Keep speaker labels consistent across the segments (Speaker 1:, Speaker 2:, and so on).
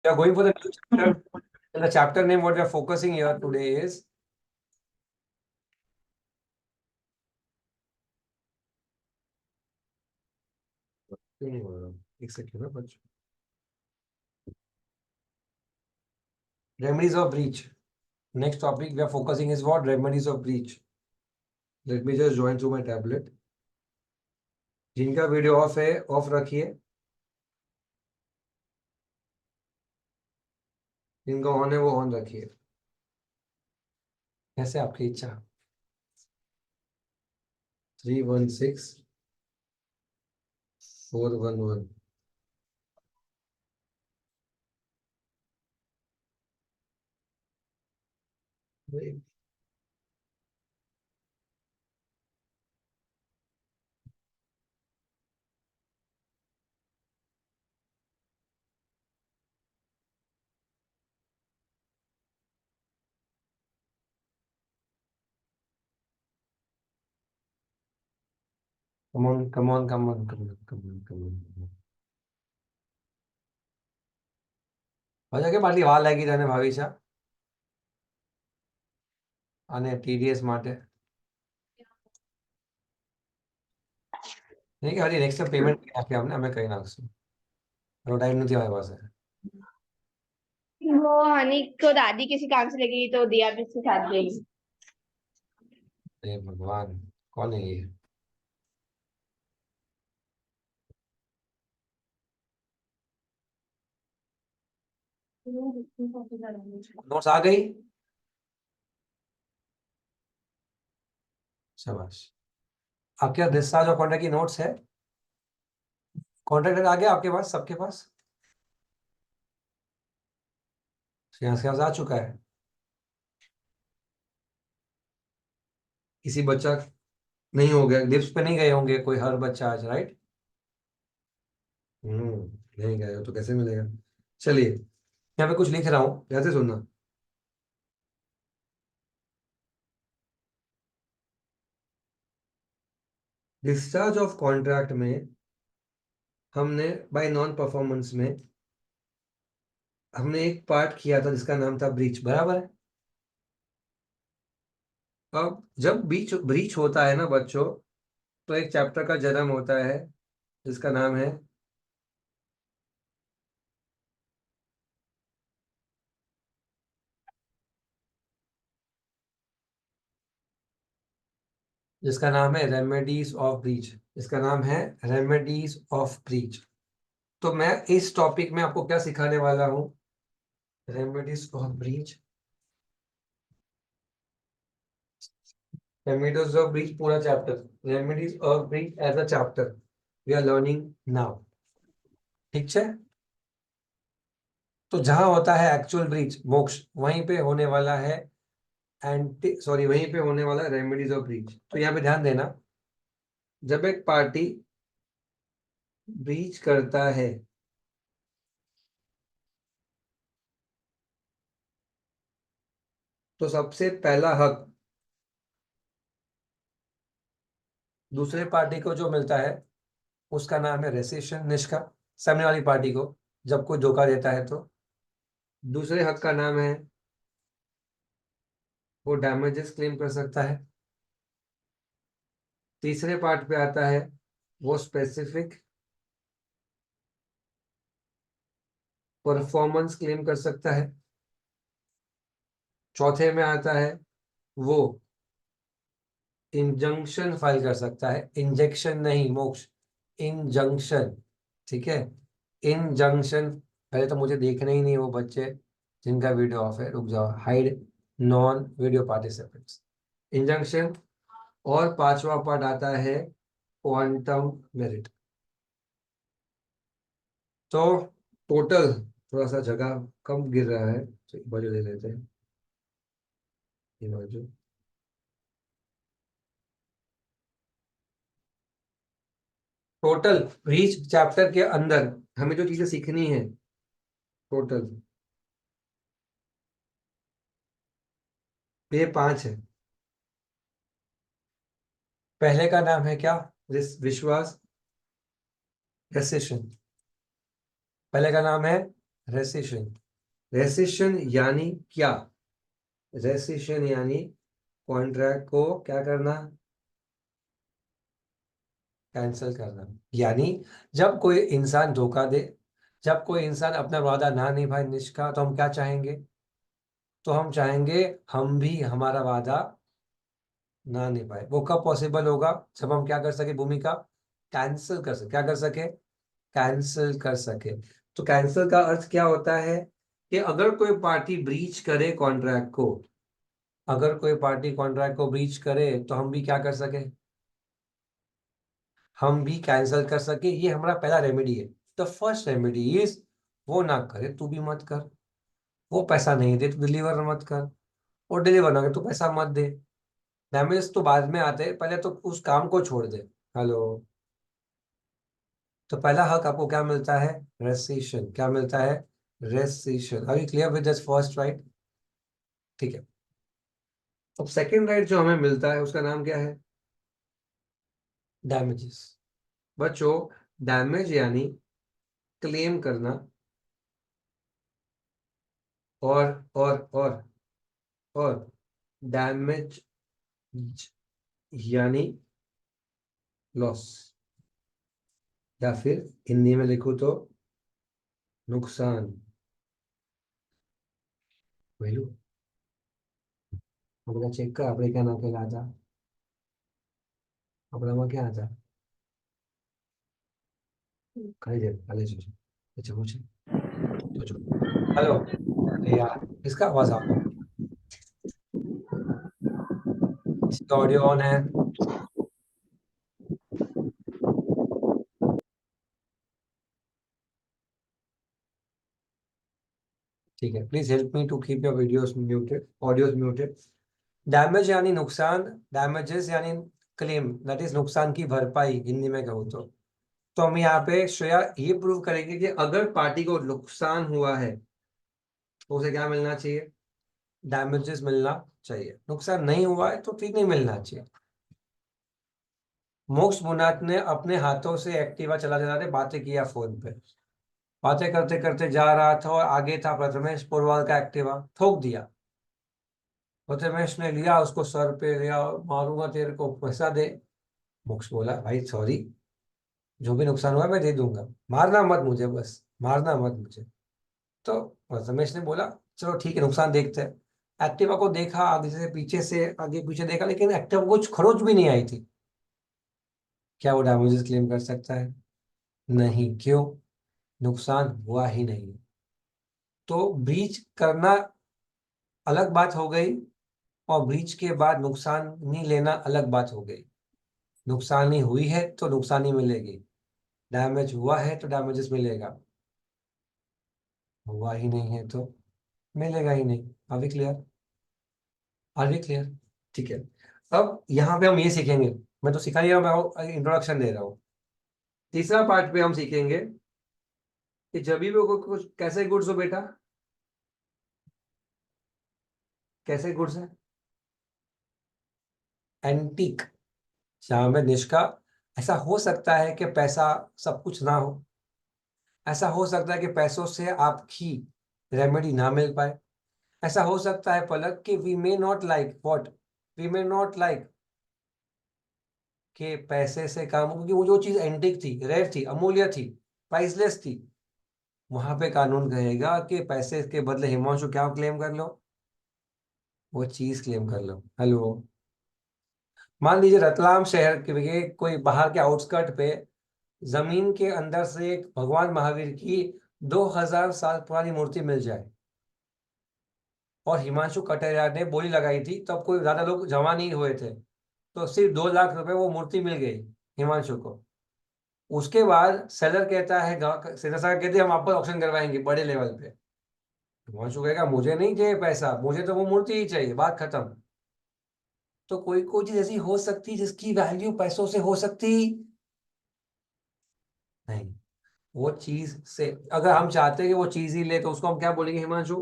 Speaker 1: We are going for the new chapter. And the chapter name what we are focusing here today is एक second ना बच्चों, remedies of breach. Next topic we are focusing is what? Remedies of breach. Let me just join through my tablet. जिनका video of है of रखिए, जिनका on है वो on रखिए, कैसे आपकी इच्छा। 316411 come on, come on, come on, come on, come on, come on. મજા કે આટલી વાર લાગી તને ભાવિશા અને ટીડીએસ માટે? નહીં કે હજી નેક્સ્ટ પેમેન્ટ કરી નાખીએ અમને, અમે કરી નાખશું, ટાઈમ નથી અમારી પાસે।
Speaker 2: वो हनी को दादी किसी काम से लगी तो दिया भी उसके साथ गई।
Speaker 1: हे भगवान, कौन है ये? नोट्स आ गई? शाबाश। आपके पास डिस्चार्ज और कॉन्ट्रैक्ट की नोट्स है? कॉन्ट्रैक्ट आ गया आपके पास, सबके पास? यहाँ से आ चुका है? किसी बच्चा नहीं हो गया, डिप्स पे नहीं गए होंगे कोई, हर बच्चा आज, राइट? नहीं गए हो तो कैसे मिलेगा? चलिए, यहाँ पे कुछ लिख रहा हूँ, ध्यान से सुनना। डिस्चार्ज ऑफ कॉन्ट्रैक्ट में हमने बाय नॉन परफॉर्मेंस में हमने एक पार्ट किया था जिसका नाम था ब्रीच, बराबर है? अब जब ब्रीच होता है ना बच्चों, तो एक चैप्टर का जन्म होता है जिसका नाम है रेमेडीज ऑफ ब्रीच। इसका नाम है रेमेडीज ऑफ ब्रीच। तो मैं इस टॉपिक में आपको क्या सिखाने वाला हूं? Remedies of breach. Remedies of breach पूरा chapter, remedies of breach as a chapter we are learning now, ठीक है? तो जहां होता है एक्चुअल ब्रीच, मोक्ष, वहीं पे होने वाला है वहीं पे होने वाला है रेमेडीज ऑफ ब्रीच। तो यहाँ पे ध्यान देना, जब एक पार्टी ब्रीच करता है तो सबसे पहला हक दूसरे पार्टी को जो मिलता है उसका नाम है रेसिशन, निष्का। सामने वाली पार्टी को जब कोई धोखा देता है तो दूसरे हक का नाम है, वो डैमेजेस क्लेम कर सकता है। तीसरे पार्ट पे आता है वो स्पेसिफिक परफॉर्मेंस क्लेम कर सकता है। चौथे में आता है वो इंजंक्शन फाइल कर सकता है, इंजेक्शन नहीं मोक्ष, इंजंक्शन, ठीक है? इंजंक्शन। पहले तो मुझे देखने ही नहीं वो बच्चे जिनका वीडियो ऑफ है, रुक जाओ, hide non video participants, injunction. और पांचवा पार्ट आता है क्वांटम मेरिट। तो टोटल थोड़ा सा जगह कम गिर रहा है तो एक बाजू ले लेते हैं, ये बाजू। टोटल रीच चैप्टर के अंदर हमें जो चीजें सीखनी है टोटल ये 5 है। पहले का नाम है क्या? विश्वास, रेसिशन। पहले का नाम है रेसिशन, रेसिशन यानी क्या? रेसिशन यानी कॉन्ट्रैक्ट को क्या करना? कैंसिल करना। यानी जब कोई इंसान धोखा दे, जब कोई इंसान अपना वादा ना निभाए निष्ठा, तो हम क्या चाहेंगे? तो हम चाहेंगे हम भी हमारा वादा ना निभाए। वो कब पॉसिबल होगा? जब हम क्या कर सके? भूमिका कैंसिल कर सके। क्या कर सके? कैंसिल कर सके। तो कैंसिल का अर्थ क्या होता है? कि अगर कोई पार्टी ब्रीच करे कॉन्ट्रैक्ट को, अगर कोई पार्टी कॉन्ट्रैक्ट को ब्रीच करे, तो हम भी क्या कर सके? हम भी कैंसिल कर सके। ये हमारा पहला रेमेडी है। द फर्स्ट रेमेडी इज, वो ना करे तू भी मत कर। वो पैसा नहीं दे तो डिलीवर मत कर, और डिलीवर ना करे तो पैसा मत दे। डैमेज तो बाद में आते हैं, पहले तो उस काम को छोड़ दे। हेलो। तो पहला हक आपको क्या मिलता है? रेसिशन। क्या मिलता है? Rescission. Are you clear with this first right? ठीक है। अब सेकंड राइट जो हमें मिलता है उसका नाम क्या है? डैमेजेस। बच्चों, डैमेज यानी क्लेम करना, और डैमेज यानी लॉस, या फिर हिंदी में लिखूं तो नुकसान। वैल्यू अपना चेक कर, આપણે ક્યાં નાખેલા હતા? આપણામાં ક્યાં હતા? ખાલી દે, ખાલી જોજો। अच्छा कुछ सोचो। हेलो। यार, किसका आवाज आ रहा है? इसका ऑडियो ऑन है? ठीक है, please help me to keep your videos muted, audios muted. Damage यानी नुकसान, डैमेजेस यानी क्लेम, दैट इज नुकसान की भरपाई हिंदी में कहूँ तो हम यहाँ पे श्रेया ये प्रूव करेंगे कि अगर पार्टी को नुकसान हुआ है तो उसे क्या मिलना चाहिए? डैमेजेस मिलना चाहिए। नुकसान नहीं हुआ है तो ठीक नहीं मिलना चाहिए। मोक्ष मुनात ने अपने हाथों से एक्टिवा चला चला रहे बातें किया फोन पे। बातें करते करते जा रहा था और आगे था प्रथमेश पुरवाल का एक्टिवा, ठोक दिया। प्रथमेश ने लिया, उसको सर पे लिया, मारूंगा तेरे को, पैसा दे। मोक्ष बोला भाई सॉरी, जो भी नुकसान हुआ मैं दे दूंगा, मारना मत मुझे, बस मारना मत मुझे। तो रमेश ने बोला चलो ठीक है, नुकसान देखते हैं। एक्टिवा को देखा, आगे से पीछे से, आगे पीछे देखा, लेकिन एक्टिवा को कुछ खरोच भी नहीं आई थी। क्या वो डैमेजेस क्लेम कर सकता है? नहीं। क्यों? नुकसान हुआ ही नहीं। तो ब्रीच करना अलग बात हो गई, और ब्रीच के बाद नुकसानी लेना अलग बात हो गई। नुकसानी हुई है तो नुकसानी मिलेगी, डैमेज हुआ है तो डैमेजेस मिलेगा, हुआ ही नहीं है तो मिलेगा ही नहीं। Are we clear? Are we clear? ठीक है। अब यहाँ पे हम ये सीखेंगे, मैं तो सिखा ही रहा हूँ, मैं इंट्रोडक्शन दे रहा हूँ। तीसरा पार्ट पे हम सीखेंगे कि जब भी वो कुछ कैसे गुड्स हो बेटा, कैसे गुड्स है? एंटीक। जहां में निष्का, ऐसा हो सकता है कि पैसा सब कुछ ना हो, ऐसा हो सकता है कि पैसों से आपकी रेमेडी ना मिल पाए, ऐसा हो सकता है पलक कि we may not like what, we may not like कि पैसे से काम, क्योंकि वो जो चीज एंटिक थी, रेयर थी, अमूल्य थी, प्राइसलेस थी, वहां पे कानून कहेगा कि पैसे के बदले हिमांशु क्या क्लेम कर लो? वो चीज क्लेम कर लो। हेलो। मान लीजिए रतलाम शहर के कोई बाहर के आउटस्कर्ट पे जमीन के अंदर से एक भगवान महावीर की 2000 साल पुरानी मूर्ति मिल जाए, और हिमांशु कटारिया ने बोली लगाई थी, तब कोई ज्यादा लोग जमा नहीं हुए थे, तो सिर्फ 2 लाख रुपए वो मूर्ति मिल गई हिमांशु को। उसके बाद सेलर कहता है, सेलर साहब कहते हैं हम आप पर ऑक्शन करवाएंगे बड़े लेवल पे। हिमांशु कहेगा मुझे नहीं चाहिए पैसा, मुझे तो वो मूर्ति ही चाहिए, बात खत्म। तो कोई कोई चीज ऐसी हो सकती जिसकी वैल्यू पैसों से हो सकती नहीं। वो चीज से अगर हम चाहते हैं कि वो चीज ही ले, तो उसको हम क्या बोलेंगे हिमांशु?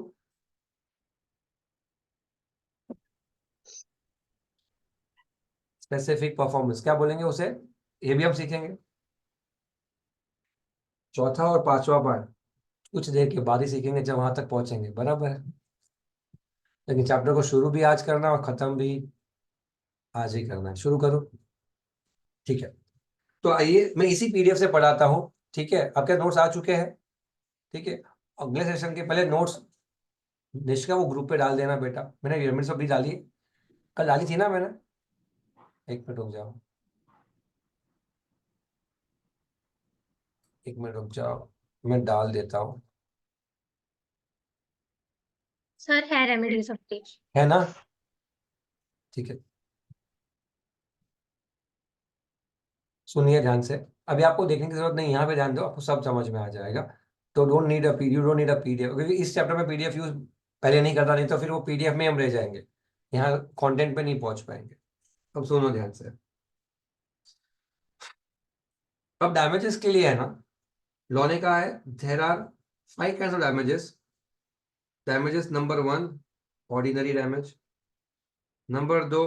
Speaker 1: स्पेसिफिक परफॉर्मेंस क्या बोलेंगे उसे? ये भी हम सीखेंगे। चौथा और पांचवा पार्ट, कुछ देर के बाद ही सीखेंगे जब वहां तक पहुंचेंगे, बराबर है। लेकिन चैप्टर को शुरू भी आज करना है और खत्म भी आज ही करना है। शुरू करो, ठीक है। तो आइए मैं इसी पीडीएफ से पढ़ाता हूँ, ठीक है। आपके नोट्स आ चुके हैं, ठीक है। अगले सेशन के पहले नोट्स निष्का वो ग्रुप पे डाल देना बेटा। मैंने रिमेंडर्स अभी डाली है, कल डाली थी ना मैंने। एक मिनट रुक जाओ, एक मिनट रुक जाओ, मैं डाल देता हूँ,
Speaker 2: सर है रेमेडी सब कुछ।
Speaker 1: है ना, ठीक है। सुनिए ध्यान से, अभी आपको देखने की जरूरत नहीं, यहाँ पे ध्यान दो, आपको सब समझ में आ जाएगा। तो don't need a PDF, you don't need a PDF, क्योंकि इस चैप्टर में पीडीएफ यूज पहले नहीं करता, नहीं तो फिर वो पीडीएफ में हम रह जाएंगे, यहाँ कंटेंट पे नहीं पहुंच पाएंगे। अब सुनो ध्यान से। अब डैमेजेस के लिए है ना, लॉ ने कहा है there are 5 kinds of damages. Damages number 1 ordinary damage, number 2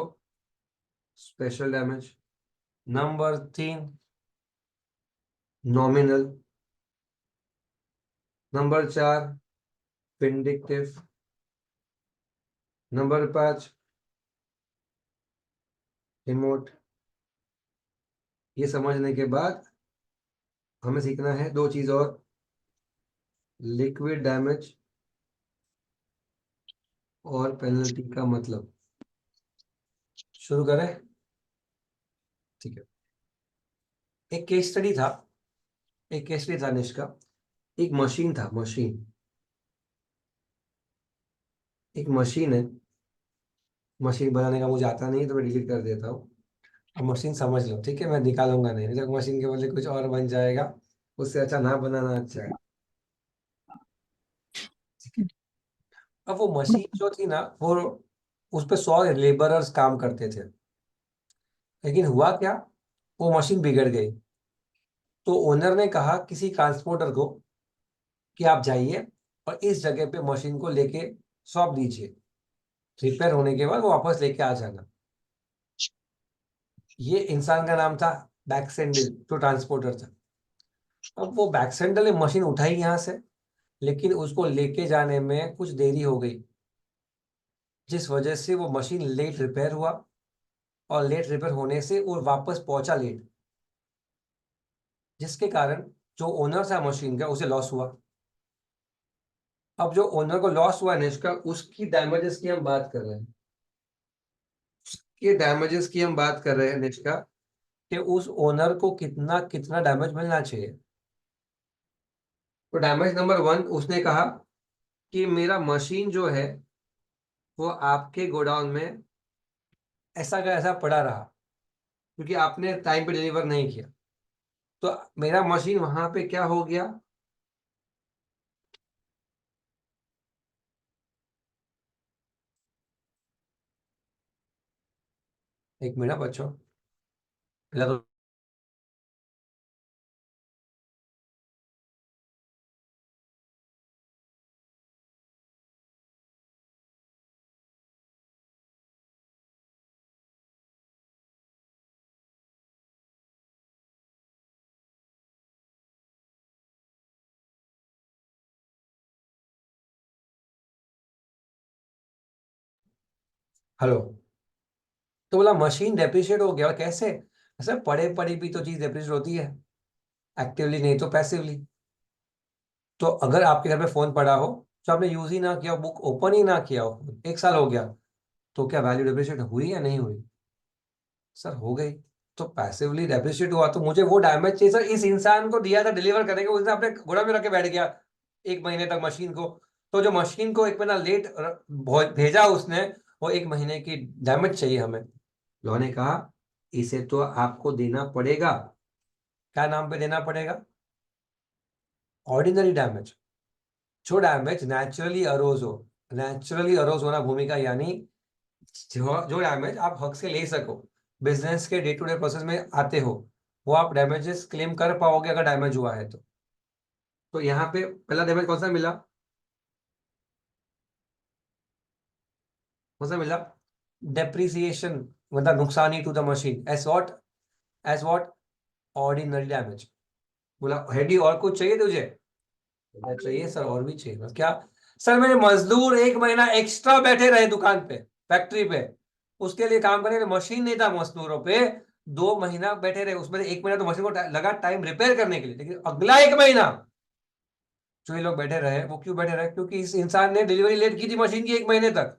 Speaker 1: special damage, number 3 nominal, number 4 vindictive, number 5 remote. ये समझने के बाद हमें सीखना है दो चीज और, लिक्विड डैमेज और पेनल्टी का मतलब। शुरू करें, ठीक है। एक केस स्टडी था, एक केस स्टडी था निष्का। एक मशीन था, मशीन, एक मशीन है। मशीन बनाने का मुझे आता नहीं है तो मैं डिलीट कर देता हूँ। अब मशीन समझ लो, ठीक है, मैं निकालूंगा नहीं, जब मशीन के बदले कुछ और बन जाएगा, उससे अच्छा ना बनाना अच्छा है, ठीक है। अब वो मशीन जो थी ना, वो उस पे 100 लेबरर्स काम करते थे। लेकिन हुआ क्या, वो मशीन बिगड़ गई। तो ओनर ने कहा किसी ट्रांसपोर्टर को कि आप जाइए और इस जगह पे मशीन को लेके सौंप दीजिए, रिपेयर होने के बाद वो वापस लेके आ जाना। ये इंसान का नाम था बैक्सेंडल, जो ट्रांसपोर्टर था। अब वो बैक्सेंडल ने मशीन उठाई यहाँ से, लेकिन उसको लेके जाने में कुछ देरी हो गई, जिस वजह से वो मशीन लेट रिपेयर हुआ, और लेट रिपेयर होने से वो वापस पहुंचा लेट, जिसके कारण जो ओनर था मशीन का उसे लॉस हुआ। अब जो ओनर को लॉस हुआ है निष्का, उसकी डैमेजेस की हम बात कर रहे हैं, उसके डैमेजेस की हम बात कर रहे हैं निष्का, कि उस ओनर को कितना कितना डैमेज मिलना चाहिए। तो डैमेज नंबर 1 उसने कहा कि मेरा मशीन जो है वो आपके गोडाउन में ऐसा का ऐसा पड़ा रहा, क्योंकि आपने टाइम पे डिलीवर नहीं किया। तो मेरा मशीन वहां पे क्या हो गया, एक मिनट बच्चों, पहले तो हेलो। तो बोला मशीन डेप्रिशिएट हो गया, और कैसे, ऐसे पड़े पड़ी भी तो चीज डेप्रिशिएट होती है, एक्टिवली नहीं तो पैसिवली। तो अगर आपके घर में फोन पड़ा हो, जो आपने यूज ही ना किया, बुक ओपन ही ना किया हो, 1 साल हो गया, तो क्या वैल्यू डेप्रिशिएट हुई या नहीं हुई? सर हो गई। तो पैसिवली डेप्रिशिएट हुआ, तो मुझे वो डैमेज चाहिए सर। इस इंसान को दिया था डिलीवर करने के, उसने अपने घोड़ा में रख के बैठ गया 1 महीने तक मशीन को। तो जो मशीन को 1 महीना लेट भेजा उसने, वो 1 महीने की डैमेज चाहिए हमें। लॉ ने कहा इसे तो आपको देना पड़ेगा, क्या नाम पे देना पड़ेगा, ऑर्डिनरी डैमेज। जो डैमेज नेचुरली अरोज हो, नेचुरली अरोज होना भूमि का, यानी जो डैमेज आप हक से ले सको, बिजनेस के डे टू डे प्रोसेस में आते हो, वो आप डैमेजेस क्लेम कर पाओगे अगर डैमेज हुआ है तो। यहाँ पे पहला डैमेज कौन सा मिला, कौन सा मिला, डेप्रिसिएशन, मतलब नुकसानी to the machine, as what, ordinary damage. बोला हेडी और कुछ चाहिए तुझे? चाहिए सर, और भी चाहिए बस क्या। सर मेरे मजदूर 1 महीना एक्स्ट्रा बैठे रहे दुकान पे, फैक्ट्री पे, उसके लिए काम करने के लिए मशीन नहीं था मजदूरों पे, 2 महीना बैठे रहे, उसमें 1 महीना तो मशीन को लगा टाइम रिपेयर करने के लिए, लेकिन अगला 1 महीना जो ये लोग बैठे रहे, वो क्यों बैठे रहे? क्योंकि इस इंसान ने डिलीवरी लेट की थी मशीन की 1 महीने तक।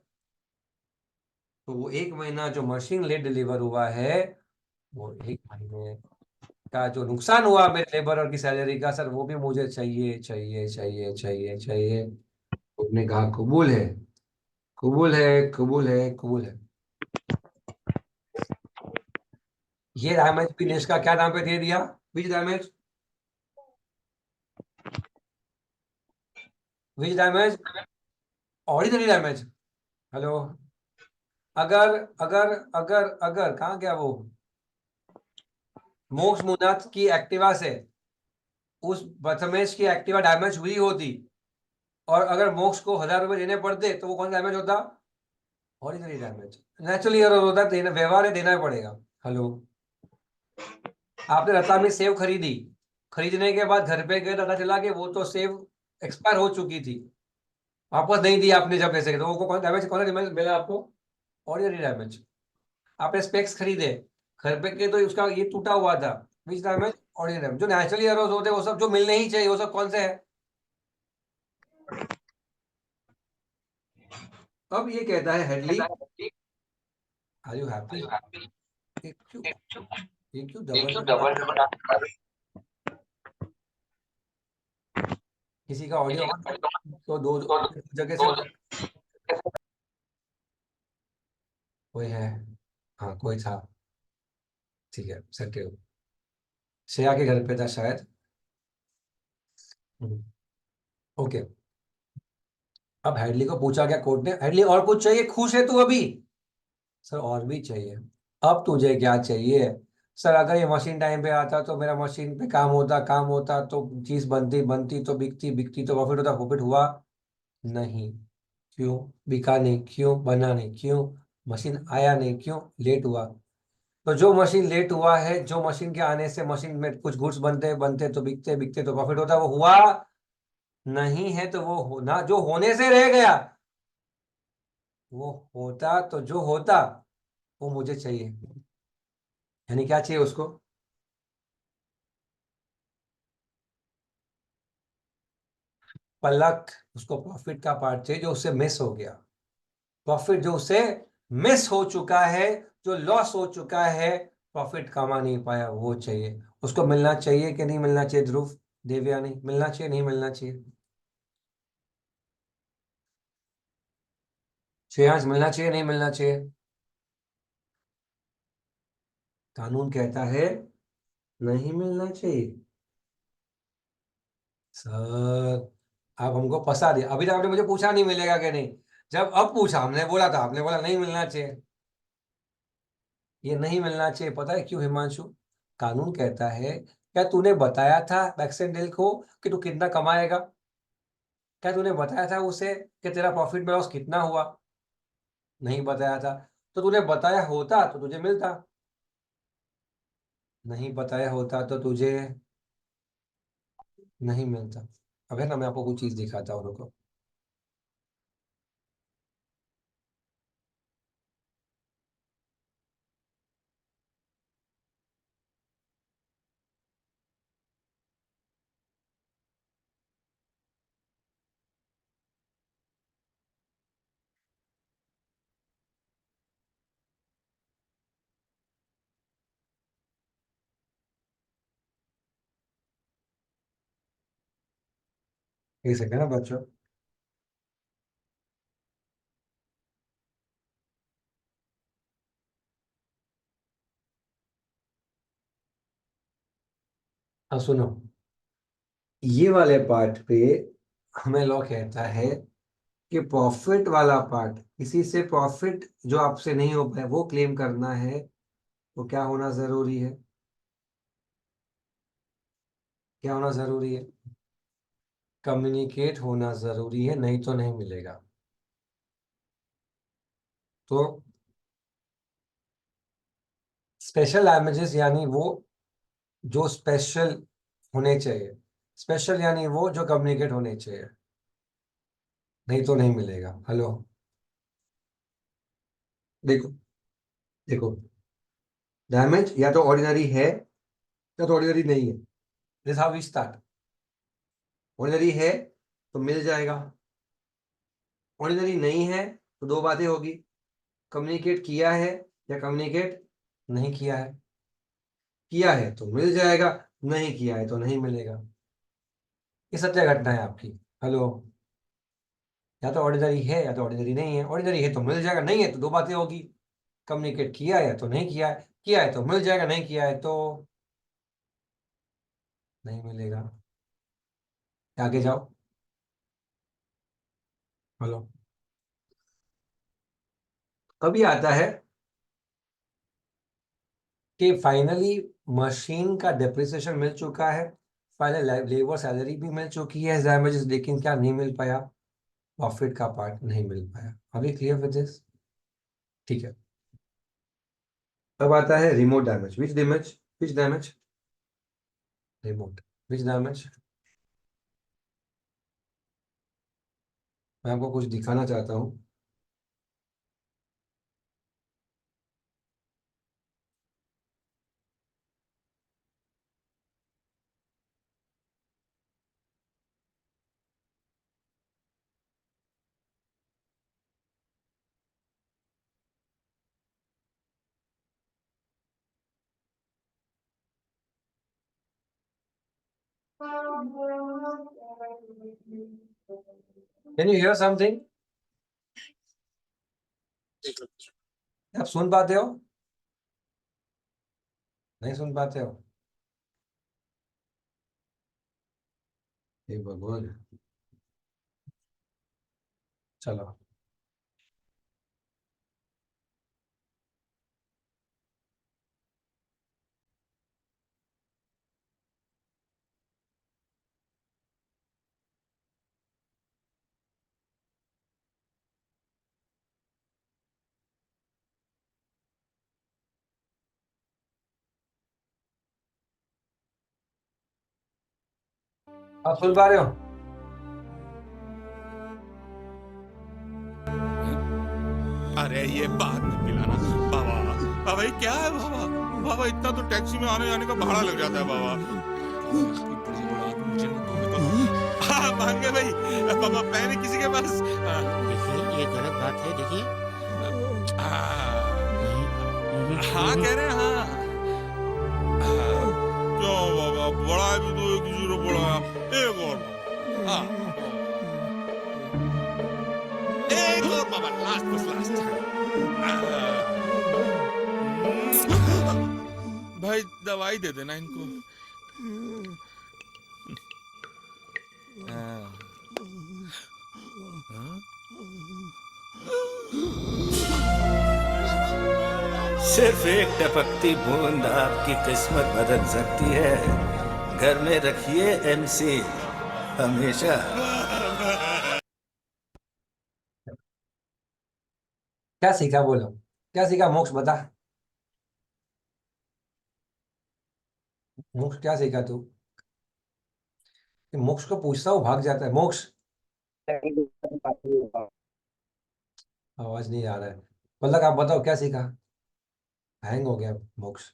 Speaker 1: तो वो 1 महीना जो मशीन लेट डिलीवर हुआ है, वो 1 महीने का जो नुकसान हुआ मेरे लेबर की सैलरी का, सर वो भी मुझे चाहिए चाहिए चाहिए चाहिए चाहिए। उसने कहा कबूल है, कबूल है, कबूल है, कबूल है। ये डैमेज भी ने इसका क्या नाम पे दे दिया? विच damage? Which damage? Ordinary damage. Hello. अगर अगर अगर अगर कहाँ गया वो? मोक्ष मुनाथ की एक्टिवा से उस बदतमीज की एक्टिवा डैमेज हुई होती, और अगर मोक्ष को 1,000 रुपए देने पड़ते, तो वो कौन सा डैमेज होता? Ordinary damage. नेचुरली एरर होता है, देना व्यवहार है, देना ही पड़ेगा। हेलो। आपने रत्ता में सेव खरीदी, खरीदने के बाद घर पे गए, पता चला कि वो तो सेव एक्सपायर हो चुकी थी, वापस नहीं दी आपने जब पैसे के, तो वो कौन डैमेज, कौन सा डैमेज मिला आपको? Ordinary damage. आपने स्पेक्स खरीदे, घर पे गए तो उसका ये टूटा हुआ था, विच डैमेज? Ordinary damage. जो नेचुरली एरर्स होते हैं वो सब जो मिलने ही चाहिए, वो सब कौन से है? अब ये कहता है हेडली, आर यू हैप्पी? ये क्यों डबल डबल? किसी का ऑडियो ऑन है, तो दो जगह से कोई है? हाँ कोई था, ठीक है सत्य। श्रेया के घर पे था शायद। ओके। अब हेडली को पूछा गया कोर्ट ने, हेडली और कुछ चाहिए? खुश है तू अभी? सर और भी चाहिए। अब तुझे क्या चाहिए? सर अगर ये मशीन टाइम पे आता तो मेरा मशीन पे काम होता, काम होता तो चीज बनती, बनती तो बिकती, बिकती तो प्रॉफिट होता, प्रॉफिट हुआ नहीं। क्यों बिका नहीं? क्यों बना नहीं? क्यों मशीन आया नहीं? क्यों लेट हुआ? तो जो मशीन लेट हुआ है, जो मशीन के आने से मशीन में कुछ गुड्स बनते, बनते तो बिकते, बिकते तो प्रॉफिट होता, वो हुआ नहीं है, तो वो होना जो होने से रह गया, वो होता तो जो होता, वो मुझे चाहिए। यानी क्या चाहिए उसको? पलक। उसको प्रॉफिट का पार्ट चाहिए जो उससे मिस हो गया, प्रॉफिट जो उससे मिस हो चुका है, जो लॉस हो चुका है, प्रॉफिट कमा नहीं पाया, वो चाहिए उसको। मिलना चाहिए कि नहीं मिलना चाहिए ध्रुव, देवयानी? मिलना चाहिए नहीं मिलना चाहिए? श्रेयांश मिलना चाहिए नहीं मिलना चाहिए? कानून कहता है नहीं मिलना चाहिए। सर आप हमको फंसा दिया, अभी तक आपने मुझे पूछा नहीं मिलेगा कि नहीं, जब अब पूछा हमने बोला था, आपने बोला नहीं मिलना चाहिए। ये नहीं मिलना चाहिए पता है क्यों हिमांशु? कानून कहता है, क्या तूने बताया था बैक्सेंडेल को कि तू कितना कमाएगा? क्या तूने बताया था उसे कि तेरा प्रॉफिट में लॉस कितना हुआ? नहीं बताया था। तो तूने बताया होता तो तुझे मिलता, नहीं बताया होता तो तुझे नहीं मिलता। अब है ना, मैं आपको कुछ चीज दिखाता हूँ, रुको। एक सेकंड ना बच्चों। हाँ सुनो, ये वाले पार्ट पे हमें लॉ कहता है कि प्रॉफिट वाला पार्ट, किसी से प्रॉफिट जो आपसे नहीं हो पाए वो क्लेम करना है, तो क्या होना जरूरी है? क्या होना जरूरी है? कम्युनिकेट होना जरूरी है, नहीं तो नहीं मिलेगा। तो स्पेशल डैमेजेस यानी वो जो स्पेशल होने चाहिए, स्पेशल यानी वो जो कम्युनिकेट होने चाहिए, नहीं तो नहीं मिलेगा। हेलो, देखो देखो, डैमेज या तो ऑर्डिनरी है या तो ऑर्डिनरी नहीं है। This how we start. Ordinary है तो मिल जाएगा, ऑर्डिनरी नहीं है तो दो बातें होगी, कम्युनिकेट किया है या कम्युनिकेट नहीं किया है। किया है तो मिल जाएगा, नहीं किया है तो नहीं मिलेगा। ये सत्य घटना है आपकी। हेलो, या तो ऑर्डिनरी है या तो ऑर्डिनरी नहीं है। ऑर्डिनरी है तो मिल जाएगा, नहीं है तो दो बातें होगी, कम्युनिकेट किया है तो नहीं किया है। किया है तो मिल जाएगा, नहीं किया है तो नहीं मिलेगा। आगे जाओ। हेलो, कभी आता है कि फाइनली मशीन का डेप्रिसिएशन मिल चुका है, फाइनल लेबर सैलरी भी मिल चुकी है damages, लेकिन क्या नहीं मिल पाया, प्रॉफिट का पार्ट नहीं मिल पाया। अभी क्लियर विद दिस? ठीक है। अब आता है remote damage. Which damage? Which damage? Remote. Which damage? मैं आपको कुछ दिखाना चाहता हूँ। Can you here something? आप सुन पाते हो? नहीं सुन पाते हो? हे भगवान। चलो, आप सुन पा रहे हो?
Speaker 3: अरे ये बात मत पिलाना बाबा। बाबा ये क्या है बाबा? बाबा इतना तो टैक्सी में आने जाने का भाड़ा लग जाता है बाबा। बड़ी औलाद मुझे मत दो, मैं तो हाँ मांगे भाई बाबा, पहले किसी के पास
Speaker 4: देखिए ये गलत बात है। देखिए
Speaker 3: हाँ कह रहे हैं हाँ। क्यों बाबा, बड़ा भी तो किसी को बड़ा एक और बाबा। हाँ एक और बाबा, लास्ट बस लास्ट। भाई दवाई दे देना इनको।
Speaker 5: सिर्फ एक टपकती बूंद आपकी किस्मत बदल सकती है। घर में रखिए एमसी हमेशा।
Speaker 1: क्या सीखा बोलो, क्या सीखा मोक्ष, बता। मोक्ष क्या सीखा तू? मोक्ष को पूछता हूँ भाग जाता है मोक्ष। आवाज नहीं आ रहा है। मतलब आप बताओ क्या सीखा? हैंग हो गया मोक्ष।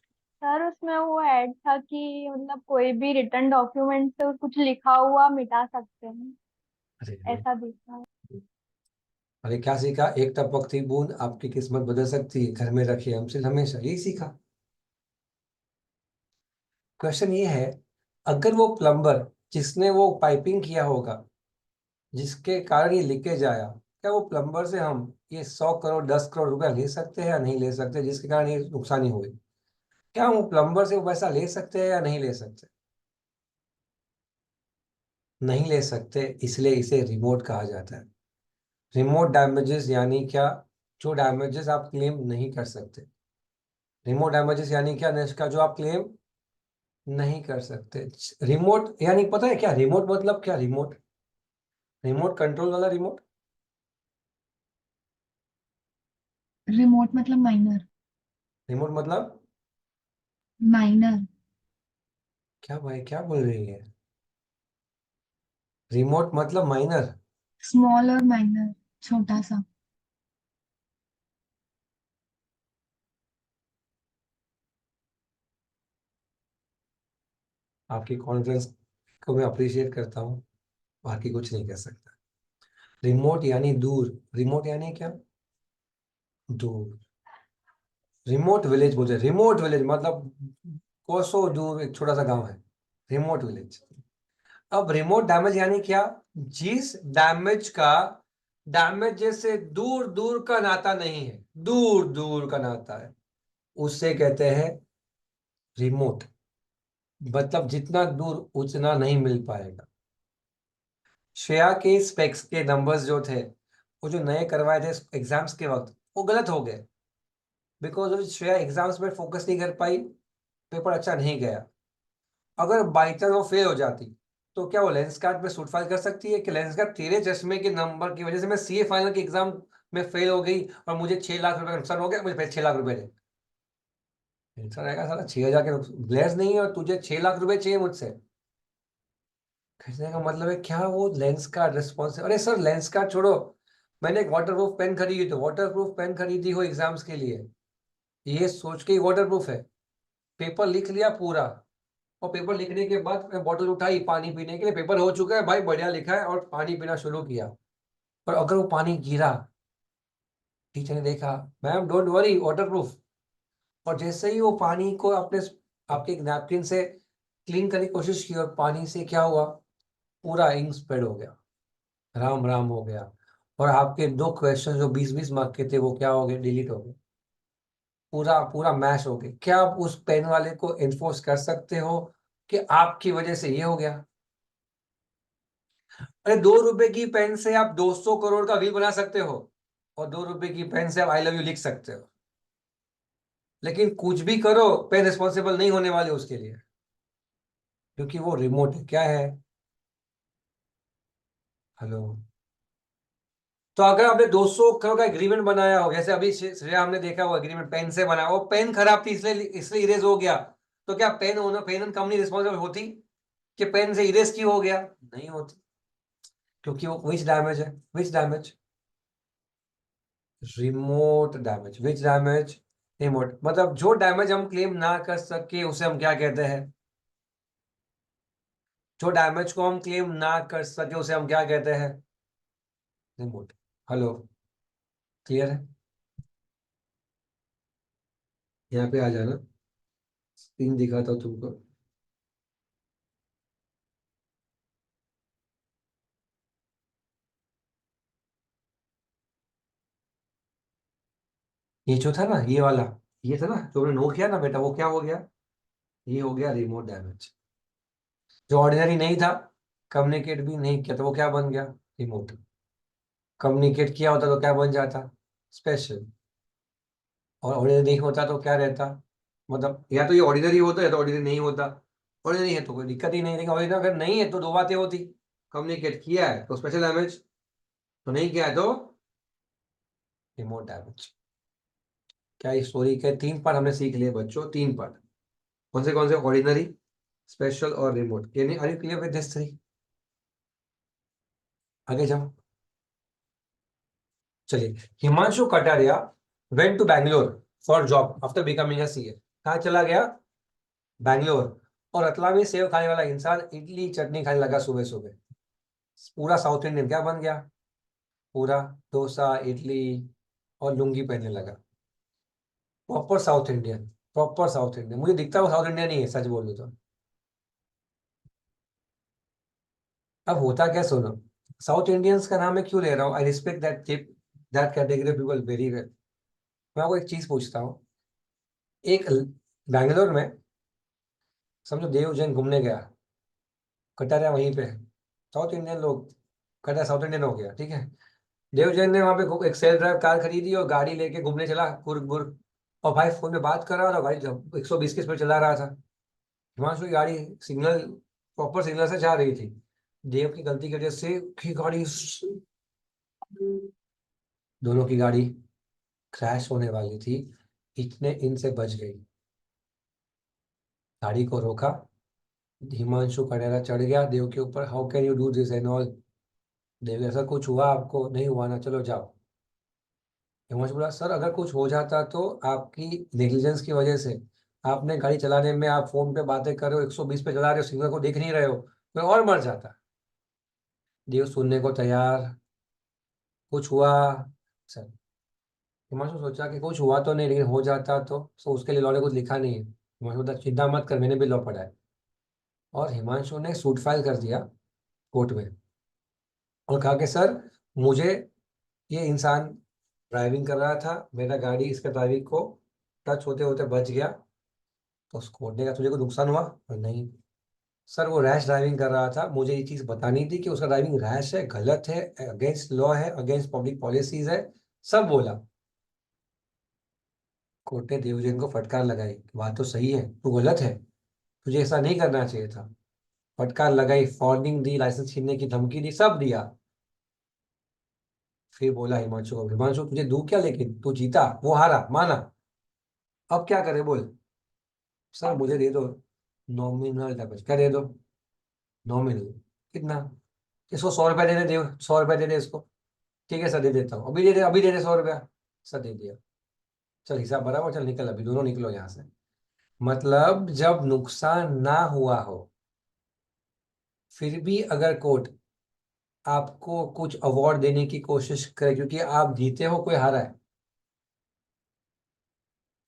Speaker 2: सर उसमें वो ऐड था कि मतलब कोई भी रिटर्न डॉक्यूमेंट से कुछ लिखा हुआ मिटा सकते हैं,
Speaker 1: अरे
Speaker 2: ऐसा दिखा।
Speaker 1: अरे क्या सीखा? एक टपकती बूंद आपकी किस्मत बदल सकती है, घर में रखिए हमसे हमेशा, यही सीखा। क्वेश्चन ये है, अगर वो प्लम्बर जिसने वो पाइपिंग किया होगा, जिसके कारण ये लीकेज आया, क्या वो प्लम्बर से हम ये 100 करोड़ 10 करोड़ रुपया ले सकते हैं या नहीं ले सकते, जिसके कारण ये नुकसानी हुई? क्या हम प्लम्बर से वो पैसा ले सकते हैं या नहीं ले सकते? नहीं ले सकते, इसलिए इसे रिमोट कहा जाता है। रिमोट डैमेजेस यानी क्या? जो डैमेजेस आप क्लेम नहीं कर सकते। रिमोट डैमेजेस यानी क्या निष्का? जो आप क्लेम नहीं कर सकते। रिमोट यानी पता है क्या रिमोट मतलब? क्या रिमोट? रिमोट कंट्रोल वाला रिमोट।
Speaker 6: रिमोट मतलब माइनर।
Speaker 1: रिमोट मतलब
Speaker 6: माइनर।
Speaker 1: क्या भाई, क्या बोल रही है? रिमोट मतलब माइनर।
Speaker 6: स्मॉल और माइनर, छोटा सा।
Speaker 1: आपकी कॉन्फिडेंस को मैं अप्रिशिएट करता हूँ, बाकी कुछ नहीं कह सकता। रिमोट यानी दूर, रिमोट यानी क्या? दूर। रिमोट विलेज बोलते हैं, रिमोट विलेज मतलब कोसों दूर एक छोटा सा गांव है, रिमोट विलेज। अब रिमोट डैमेज यानी क्या? जिस डैमेज का डैमेज जैसे दूर दूर का नाता नहीं है, दूर दूर का नाता है, उससे कहते हैं रिमोट। मतलब जितना दूर उतना नहीं मिल पाएगा। श्रेया के स्पेक्स के नंबर्स जो थे, वो जो नए करवाए थे एग्जाम्स के वक्त, वो गलत हो गए, बिकॉज श्रेया एग्जाम्स में फोकस नहीं कर पाई, पेपर अच्छा नहीं गया। अगर बाई चांस वो फेल हो जाती, तो क्या वो लेंस कार्ड पे सूट फाइल कर सकती है कि लेंस कार्ड तेरे चश्मे के नंबर की वजह से मैं सीए फाइनल के एग्जाम में फेल हो गई और मुझे 6 लाख रुपए का नुकसान हो गया, मुझे फिर 6 लाख रुपए दे? आंसर आएगा साला 6,000 के ग्लेस नहीं है और तुझे 6 लाख रुपए चाहिए मुझसे। खरीदने का मतलब है क्या? वो लेंस कार्ड रिस्पॉन्सिव, अरे सर लेंस कार्ड छोड़ो, मैंने एक वाटरप्रूफ पेन खरीदी, तो वाटरप्रूफ पेन खरीदी हो एग्जाम्स के लिए, ये सोच के वाटरप्रूफ है। पेपर लिख लिया पूरा, और पेपर लिखने के बाद मैं बॉटल उठाई पानी पीने के लिए, पेपर हो चुका है भाई, बढ़िया लिखा है, और पानी पीना शुरू किया। और अगर वो पानी गिरा, टीचर ने देखा, मैम डोंट वरी वाटरप्रूफ, और जैसे ही वो पानी को अपने आपके नैपकिन से क्लीन करने की कोशिश की, और पानी से क्या हुआ, पूरा इंक स्प्रेड हो गया, राम राम हो गया, और आपके 2 क्वेश्चन जो 20-20 मार्क के थे, वो क्या हो गए, डिलीट हो गए, पूरा पूरा मैश हो गया। क्या आप उस पेन वाले को एनफोर्स कर सकते हो कि आपकी वजह से ये हो गया? अरे 2 रुपए की पेन से आप 200 करोड़ का व्हील बना सकते हो, और 2 रुपए की पेन से आप आई लव यू लिख सकते हो, लेकिन कुछ भी करो, पेन रिस्पॉन्सिबल नहीं होने वाले उसके लिए, क्योंकि वो रिमोट है। क्या है? हेलो। तो अगर आपने 200 करोड़ का एग्रीमेंट बनाया हो, जैसे अभी श्रेया हमने देखा वो एग्रीमेंट पेन से बनाया, वो पेन खराब थी इसलिए इसलिए इरेज हो गया, तो क्या pen owner, pen and company responsible होती कि पेन से इरेज क्यों हो गया? नहीं होती, क्योंकि वो विच डैमेज है, which damage? Remote damage. Which damage? Remote. मतलब जो डैमेज हम क्लेम ना कर सके उसे हम क्या कहते हैं? जो डैमेज को हम क्लेम ना कर सके उसे हम क्या कहते हैं? रिमोट। हेलो, क्लियर है? यहाँ पे आ जाना, स्क्रीन दिखाता हूँ तुमको। ये जो था ना, ये वाला, ये था ना जो हमने नो किया ना बेटा, वो क्या हो गया? ये हो गया रिमोट डैमेज। जो ऑर्डिनरी नहीं था, कम्युनिकेट भी नहीं किया, तो वो क्या बन गया? रिमोट। कम्युनिकेट किया होता तो क्या बन जाता? स्पेशल। और ऑर्डिनरी नहीं होता तो क्या रहता? मतलब या तो ये ऑर्डिनरी होता या तो ऑर्डिनरी नहीं होता। ऑर्डिनरी है तो कोई दिक्कत ही नहीं, लेकिन ऑर्डिनरी अगर नहीं है तो 2 बातें होती। कम्युनिकेट किया है तो स्पेशल डैमेज, तो नहीं किया है तो रिमोट डैमेज। क्या इस स्टोरी के 3 पार्ट हमने सीख लिए बच्चों? 3 पार्ट। कौन से? ऑर्डिनरी, स्पेशल और remote. Can are you clear with this 3? आगे जाओ। चलिए, Himanshu Kataria went to Bangalore for job after becoming a CA. कहाँ चला गया? बैंगलोर। और रतला में सेव खाने वाला इंसान इडली चटनी खाने लगा सुबह सुबह। पूरा साउथ इंडियन क्या बन गया? पूरा डोसा इडली और लुंगी पहनने लगा। Proper south Indian, proper south Indian. मुझे दिखता है वो साउथ इंडियन ही है, सच बोलूं तो। अब होता क्या सुनो, साउथ इंडियंस का नाम मैं क्यों ले रहा हूँ? I respect that category of people very well. मैं आपको एक चीज पूछता हूँ। एक बैंगलोर में समझो देव जैन घूमने गया, कटारिया वहीं पे है, साउथ इंडियन लोग, कटारिया साउथ इंडियन हो गया, ठीक है। देव जैन ने वहां पे एक सेल्फ ड्राइव कार खरीदी और गाड़ी लेके घूमने चला कुर्ग बुर्ग, और भाई फोन में बात कर रहा था, गाड़ी 120 की स्पीड चला रहा था। हिमांशु की गाड़ी सिग्नल, प्रॉपर सिग्नल से जा रही थी। देव की गलती की वजह से की गाड़ी, दोनों की गाड़ी क्रैश होने वाली थी, इतने इनसे बच गई। गाड़ी को रोका, हिमांशु कड़ेरा चढ़ गया देव के ऊपर, how can you do this and all. Dev ऐसा कुछ हुआ आपको? नहीं हुआ ना, चलो जाओ। हिमांशु बोला सर अगर कुछ हो जाता तो आपकी नेग्लिजेंस की वजह से, आपने गाड़ी चलाने में आप फोन पे बातें कर रहे हो, 120 पे चला रहे हो, सिग्नल को देख नहीं रहे हो, कोई और मर जाता। देव सुनने को तैयार। कुछ हुआ सर? हिमांशु सोचा कि कुछ हुआ तो नहीं, लेकिन हो जाता तो उसके लिए लॉ ने कुछ लिखा नहीं है। हिमांशु बोला चिंता मत कर, मैंने भी लॉ पढ़ा है। और हिमांशु ने सूट फाइल कर दिया कोर्ट में और कहा कि सर मुझे ये इंसान ड्राइविंग कर रहा था, मेरा गाड़ी इसका ड्राइविंग को टच होते होते बच गया। तो उस कोर्ट ने कहा तुझे कोई नुकसान हुआ? और नहीं सर, वो रैश ड्राइविंग कर रहा था, मुझे ये चीज़ बतानी थी कि उसका ड्राइविंग रैश है, गलत है, अगेंस्ट लॉ है, अगेंस्ट पब्लिक पॉलिसीज है, सब बोला। कोर्ट ने देवजैन को फटकार लगाई, बात तो सही है, तू गलत है, तुझे ऐसा नहीं करना चाहिए था। फटकार लगाई, वार्निंग दी, लाइसेंस छीनने की धमकी दी, सब दिया। फिर बोला हिमांशु को, हिमांशु तुझे दूं क्या, लेकिन तू जीता, वो हारा, माना, अब क्या करे बोल। सर मुझे दे दो नॉमिनल डैमेज। क्या दे दो? नॉमिनल। कितना? इसको 100 रुपया दे दे देव, 100 रुपया दे दे इसको। ठीक है सर दे देता हूँ, अभी दे दे, अभी दे दे 100 रुपया। सर दे दिया। चल हिसाब बराबर, चल निकल, अभी दोनों निकलो यहाँ से। मतलब जब नुकसान ना हुआ हो फिर भी अगर कोर्ट आपको कुछ अवार्ड देने की कोशिश करे क्योंकि आप जीते हो, कोई हारा है,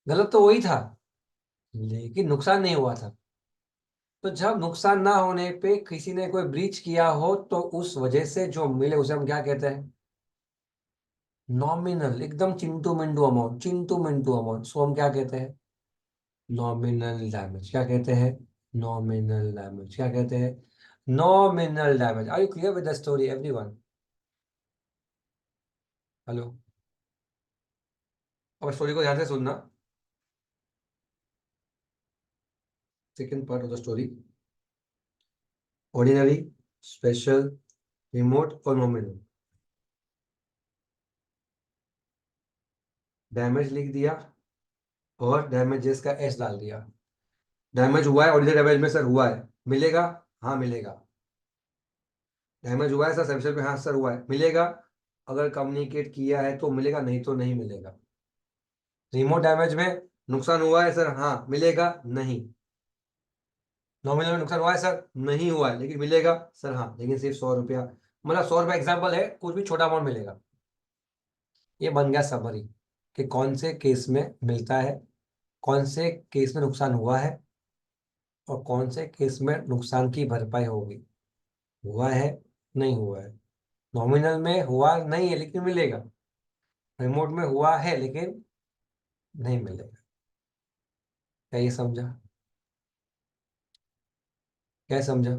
Speaker 1: गलत तो वही था, लेकिन नुकसान नहीं हुआ था। तो जब नुकसान ना होने पे किसी ने कोई ब्रीच किया हो तो उस वजह से जो मिले उसे हम क्या कहते हैं? नॉमिनल, एकदम चिंटू मिंटू अमाउंट, चिंटू मिंटू अमाउंट, सो हम क्या कहते हैं? Nominal damage. क्या कहते हैं? Nominal damage. क्या कहते हैं? Nominal damage. Are you clear with the story everyone? Hello, अब स्टोरी को ध्यान से सुनना। Second part of the story, ordinary, special, remote और नॉमिनल। डैमेज लिख दिया और डैमेजेस का एस डाल दिया। डैमेज हुआ है, ऑर्डिनरी डैमेज में सर हुआ है, मिलेगा? हाँ मिलेगा। डैमेज हुआ है सर सेक्शन पे, हाँ सर हुआ है, मिलेगा? अगर कम्युनिकेट किया है तो मिलेगा, नहीं तो नहीं मिलेगा। रिमोट डैमेज में नुकसान हुआ है सर, हाँ मिलेगा? नहीं। नॉमिनल में नुकसान हुआ है सर, नहीं हुआ है, लेकिन मिलेगा सर, हाँ लेकिन सिर्फ 100 रुपया। मतलब 100 रुपया एग्जाम्पल है, कुछ भी छोटा अमाउंट मिलेगा। ये बन गया समरी कि कौन से केस में मिलता है, कौन से केस में नुकसान हुआ है और कौन से केस में नुकसान की भरपाई होगी। हुआ है, नहीं हुआ है। नॉमिनल में हुआ नहीं है लेकिन मिलेगा, रिमोट में हुआ है लेकिन नहीं मिलेगा। क्या ये समझा? क्या समझा?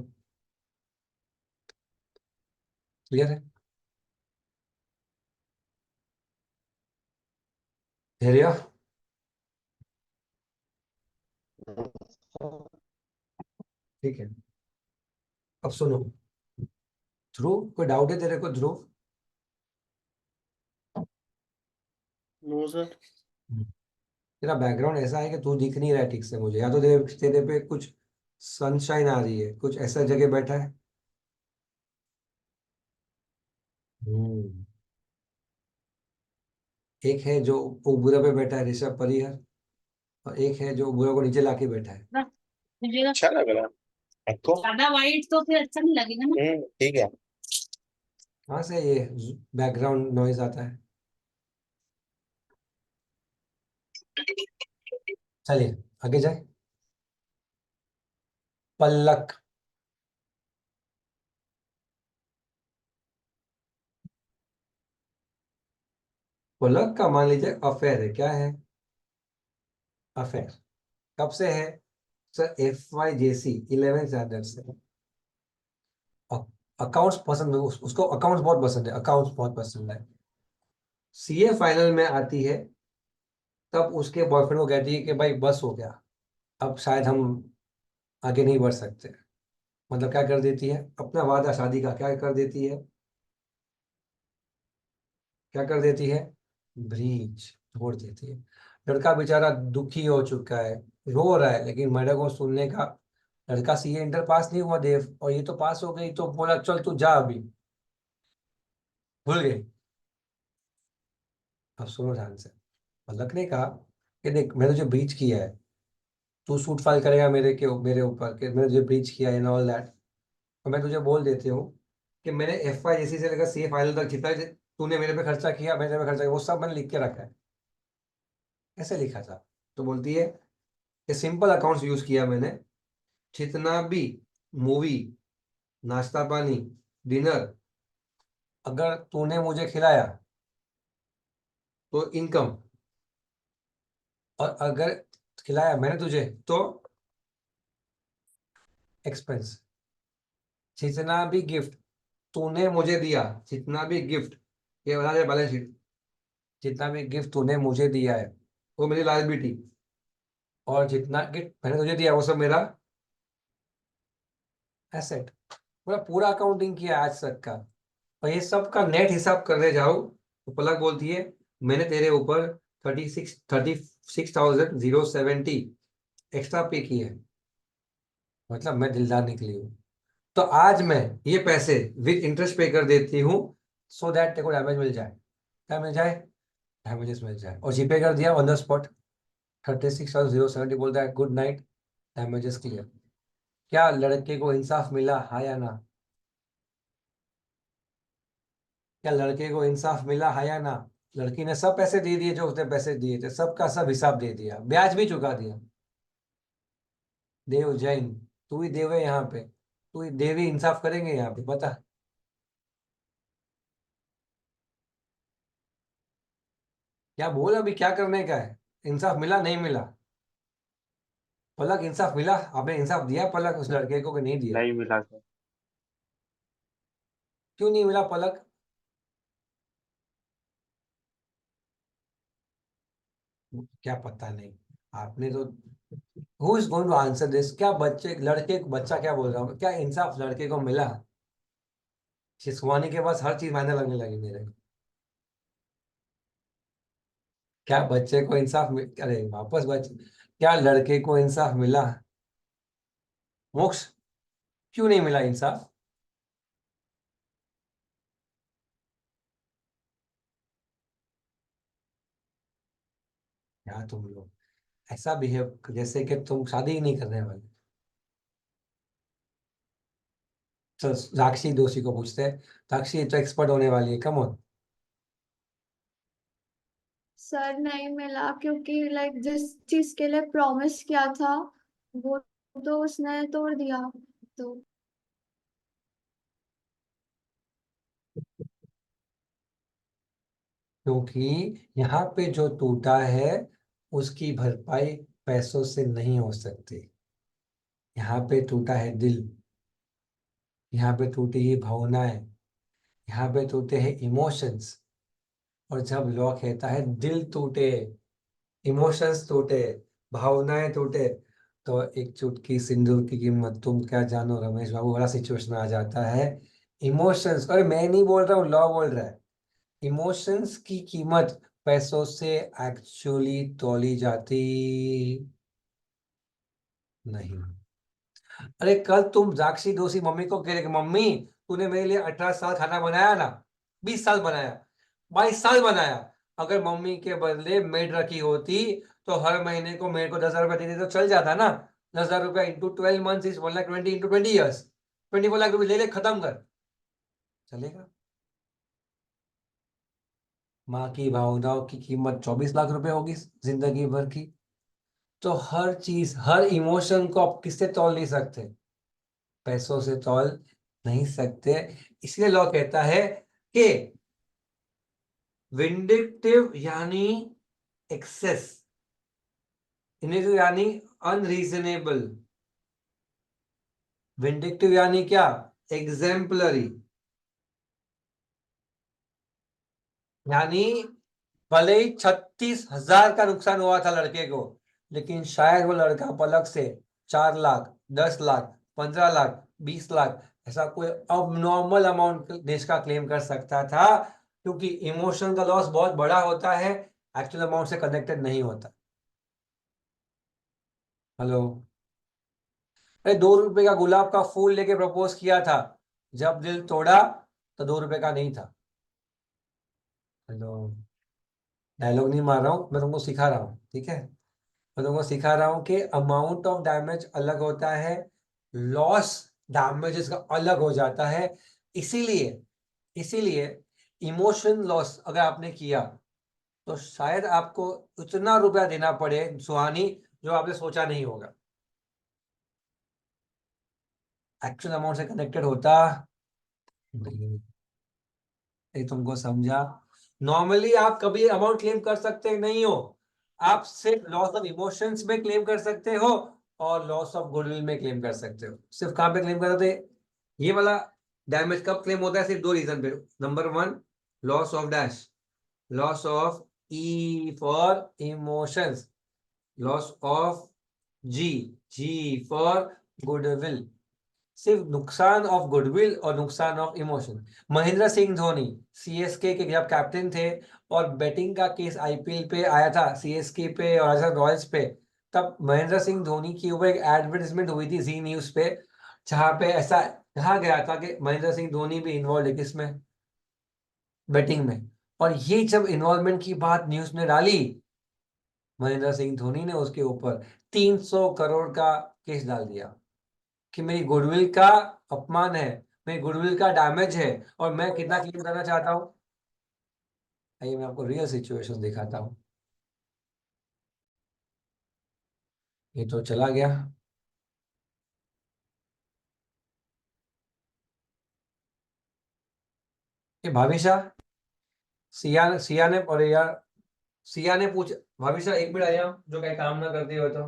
Speaker 1: क्लियर है? धैर्य, ठीक है। अब सुनो ध्रुव, कोई डाउट है तेरे को ध्रुव?
Speaker 4: No sir.
Speaker 1: तेरा बैकग्राउंड ऐसा है कि तू दिख नहीं रहा है ठीक से मुझे, या तो तेरे तेरे पे कुछ सनशाइन आ रही है, कुछ ऐसा जगह बैठा है। हम्म। एक है जो बुरा पे बैठा है, ऋषभ परिहर, और एक है जो बुरा को नीचे लाके बैठा है।
Speaker 4: मुझे अच्छा लग रहा है आपको, ज्यादा वाइट तो फिर अच्छा नहीं लगेगा ना। ठीक है।
Speaker 1: कहाँ से ये बैकग्राउंड नॉइज आता है? चलिए आगे जाए। पलक। पलक का मान लीजिए अफेयर है, क्या है? अफेयर। कब से है? सर FYJC 11th स्टैंडर्ड से। अकाउंट्स पसंद है उसको, अकाउंट्स बहुत पसंद है, अकाउंट्स बहुत पसंद है। CA फाइनल में आती है तब उसके बॉयफ्रेंड को कहती है कि भाई बस हो गया, अब शायद हम आगे नहीं बढ़ सकते। मतलब क्या कर देती है? अपना वादा शादी का क्या कर देती है? क्या कर देती है? ब्रीच, तोड़ देती है। लड़का बेचारा दुखी हो चुका है, रो रहा है, लेकिन मैडम को सुनने का लड़का सीए इंटर पास नहीं हुआ देव, और ये तो पास हो गई, तो बोला चल तू जा अभी, भूल गई। अब सुनो ध्यान से, पलक ने कहा कि देख मैंने तुझे ब्रीच किया है, तू सूट फाइल करेगा मेरे ऊपर कि मैंने तुझे ब्रीच किया एंड ऑल दैट। तो मैं तुझे बोल देती हूँ कि मैंने एफ वाई जैसी से लेकर सी फाइनल तक जितना तूने मेरे पे खर्चा किया, मैंने तेरे पे खर्चा किया, वो सब मैंने लिख के रखा है। ऐसे लिखा था। तो बोलती है कि सिंपल अकाउंट्स यूज किया मैंने, जितना भी मूवी, नाश्ता पानी, डिनर अगर तूने मुझे खिलाया तो इनकम, और अगर खिलाया मैंने तुझे तो एक्सपेंस। जितना भी गिफ्ट तूने मुझे दिया, जितना भी गिफ्ट, ये बता दे बैलेंस शीट, जितना भी गिफ्ट तूने मुझे दिया है वो मेरी लायबिलिटी, और जितना गिफ्ट मैंने तुझे दिया वो सब मेरा एसेट। पूरा पूरा अकाउंटिंग किया आज तक का, और ये सब का नेट हिसाब करने जाओ तो पलक बोलती है मैंने तेरे ऊपर 36,070 एक्स्ट्रा पे किए हैं, मतलब मैं दिलदार निकली हूँ। तो आज मैं ये पैसे विद इंटरेस्ट पे कर देती हूँ, सो दैट तेरे को डैमेज मिल जाए, क्या मिल जाए, डैमेजेस मिल जाए। और जीपे कर दिया ऑन द स्पॉट, 36,070 बोलता है गुड नाइट, डैमेजेस क्लियर। क्या लड़के को इंसाफ मिला, हाँ या ना? क्या लड़के को इंसाफ मिला, हाँ या ना? लड़की ने सब पैसे दे दिए, जो उसने पैसे दिए थे सबका सब हिसाब दे दिया, ब्याज भी चुका दिया। देव जैन, तू ही देव है यहाँ पे, तू ही देवी इंसाफ करेंगे यहाँ पे, बता। क्या बोल, अभी क्या करने का है? इंसाफ मिला नहीं मिला? पलक इंसाफ मिला, आपने इंसाफ दिया पलक उस लड़के को कि नहीं दिया?
Speaker 4: नहीं मिला सर।
Speaker 1: क्यों नहीं मिला पलक? क्या पता नहीं, आपने तो, who is going to answer this? क्या बच्चे, लड़के, बच्चा क्या बोल रहा हूँ, क्या इंसाफ लड़के को मिला? शिशुआनी के पास हर चीज मायने लगने लगी मेरे को। क्या बच्चे को इंसाफ अरे वापस बच्चे, क्या लड़के को इंसाफ मिला? मोक्ष, क्यों नहीं मिला इंसाफ? क्या तुम लोग ऐसा बिहेव जैसे कि तुम शादी ही नहीं करने वाले। चल साक्षी दोषी को पूछते हैं, साक्षी तो एक्सपर्ट होने वाली है, कम ऑन।
Speaker 6: सर नहीं मिला क्योंकि लाइक जिस चीज के लिए प्रॉमिस किया था वो तो उसने तोड़ दिया। तो
Speaker 1: क्योंकि यहाँ पे जो टूटा है उसकी भरपाई पैसों से नहीं हो सकती। यहाँ पे टूटा है दिल, यहाँ पे टूटी है भावनाएं, यहाँ पे टूटे हैं इमोशंस। और जब लॉ कहता है दिल टूटे, इमोशंस टूटे, भावनाएं टूटे, तो एक चुटकी सिंदूर की कीमत तुम क्या जानो रमेश बाबू वाला सिचुएशन आ जाता है। इमोशंस, अरे मैं नहीं बोल रहा हूँ, लॉ बोल रहा है। इमोशंस की कीमत पैसों से एक्चुअली तौली जाती नहीं। अरे कल तुम साक्षी दोषी मम्मी को कह रहे कि मम्मी तूने मेरे लिए 18 साल खाना बनाया ना, 20 साल बनाया, 22 साल बनाया, अगर मम्मी के बदले मेड रखी होती तो हर महीने को मेरे को 10,000 रुपया देती तो चल जाता ना। 10,000 रुपया into 12 month is 1,20,000 into 20 years, 24 lakh रुपये ले ले, खत्म कर, चलेगा। माँ की भावनाओं की कीमत 24 लाख रुपए होगी जिंदगी भर की। तो हर चीज, हर इमोशन को आप किससे तौल नहीं सकते, पैसों से तौल नहीं सकते। इसलिए लॉ कहता है कि विंडिक्टिव यानी एक्सेस, इन्हें यानी अनरीजनेबल, विंडिक्टिव यानी क्या, एग्जेम्पलरी, यानी भले ही 36,000 का नुकसान हुआ था लड़के को, लेकिन शायद वो लड़का पलक से 4 लाख, 10 लाख, 15 लाख, 20 लाख ऐसा कोई अब नॉर्मल अमाउंट देश का क्लेम कर सकता था, क्योंकि इमोशन का लॉस बहुत बड़ा होता है, एक्चुअल अमाउंट से कनेक्टेड नहीं होता। हेलो, अरे 2 रुपए का गुलाब का फूल लेके प्रपोज किया था, जब दिल तोड़ा तो 2 रुपए का नहीं था। हेलो, डायलॉग नहीं मार रहा हूँ, मैं तुमको सिखा रहा हूँ, ठीक है। मैं तुमको सिखा रहा हूँ कि अमाउंट ऑफ डैमेज अलग होता है, लॉस डैमेजेस का अलग हो जाता है। इसीलिए इसीलिए इमोशन लॉस अगर आपने किया तो शायद आपको उतना रुपया देना पड़े सुहानी, जो आपने सोचा नहीं होगा। एक्चुअल अमाउंट से कनेक्टेड होता नहीं। ये तुमको समझा। नॉर्मली आप कभी अमाउंट क्लेम कर सकते नहीं हो, आप सिर्फ लॉस ऑफ इमोशंस में क्लेम कर सकते हो और लॉस ऑफ गुडविल में क्लेम कर सकते हो। सिर्फ कहाँ पे क्लेम कर सकते हो? ये वाला डैमेज कब क्लेम होता है? सिर्फ 2 रीजन पे। Number 1, loss of dash, loss of E for emotions, loss of G, G for goodwill. सिर्फ नुकसान ऑफ गुडविल और नुकसान of emotion. Mahendra Singh Dhoni CSK के जब कैप्टन थे और बैटिंग का केस आईपीएल पे आया था सीएसके पे और राजस्थान रॉयल्स पे, तब महेंद्र सिंह धोनी की ऊपर एक एडवर्टाइजमेंट हुई थी जी न्यूज पे, जहां पे ऐसा कहा गया था कि महेंद्र सिंह धोनी भी इन्वॉल्व है किसमें? बैटिंग में। और ये जब इन्वॉल्वमेंट की बात न्यूज ने डाली, महेंद्र सिंह धोनी ने उसके ऊपर 300 करोड़ का केस डाल दिया कि मेरी गुडविल का अपमान है, मेरी गुडविल का डैमेज है, और मैं कितना क्लेम करना चाहता हूँ। आइए मैं आपको रियल सिचुएशन दिखाता हूँ। ये तो चला गया। ये भाविशा, सिया ने, और यार सिया ने पूछ, भाविशा एक मिनट आया, जो कहीं काम ना करती हो तो।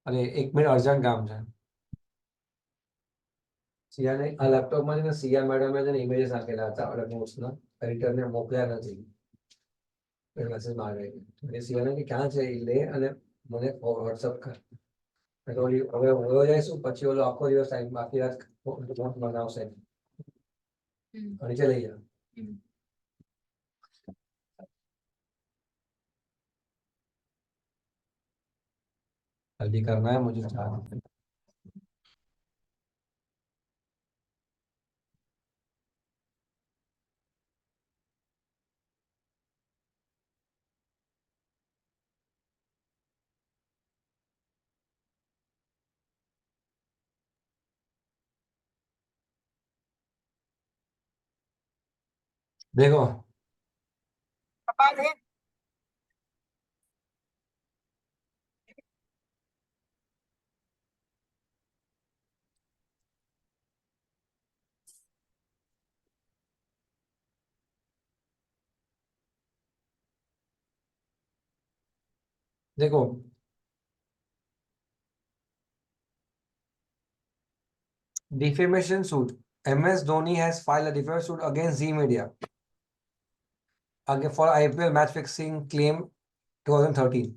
Speaker 1: अरे 1 मिनट अर्जेंट काम है। સિયા ને આ લેપટોપમાં છે ને સિયા મેડમે છે ને ઇમેજીસ નાખેલા હતા અને નોટ્સના એડિટરને મોકલ્યા નથી, એ મેસેજ મારે એ સિયાને કે ક્યાં છે એ લે અને મને વોટ્સઅપ કર. મેં તો હવે વયો જઈશું, પછી ઓલો આખો દિવસ ટાઈમ આખી રાત નોટ બનાવશે અને નીચે લઈ જાવ. जल्दी करना है मुझे। देखो देखो, defamation suit. MS Dhoni has filed a defamation suit against Z Media for IPL match fixing claim 2013.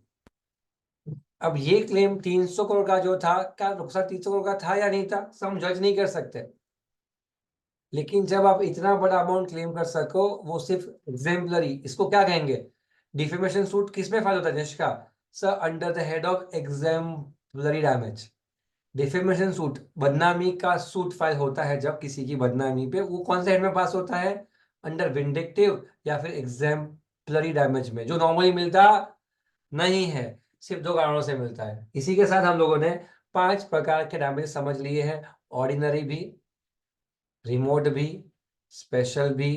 Speaker 1: अब ये क्लेम 300 करोड़ का जो था, क्या नुकसान 300 करोड़ का था या नहीं था, हम जज नहीं कर सकते। लेकिन जब आप इतना बड़ा अमाउंट क्लेम कर सको, वो सिर्फ एग्जेम्पलरी, इसको क्या कहेंगे? डिफेमेशन सूट किस में फाइल होता है जिसका? Sir, under the head of exemplary damage. Defamation suit बदनामी का सूट फाइल होता है जब किसी की बदनामी पे, वो कौन से हेड में पास होता है? अंडर विंडिक्टिव या फिर एग्जेम्पलरी डैमेज में, जो नॉर्मली मिलता नहीं है। सिर्फ 2 कारणों से मिलता है। इसी के साथ हम लोगों ने 5 प्रकार के डैमेज समझ लिए हैं। ऑर्डिनरी भी, रिमोट भी, स्पेशल भी,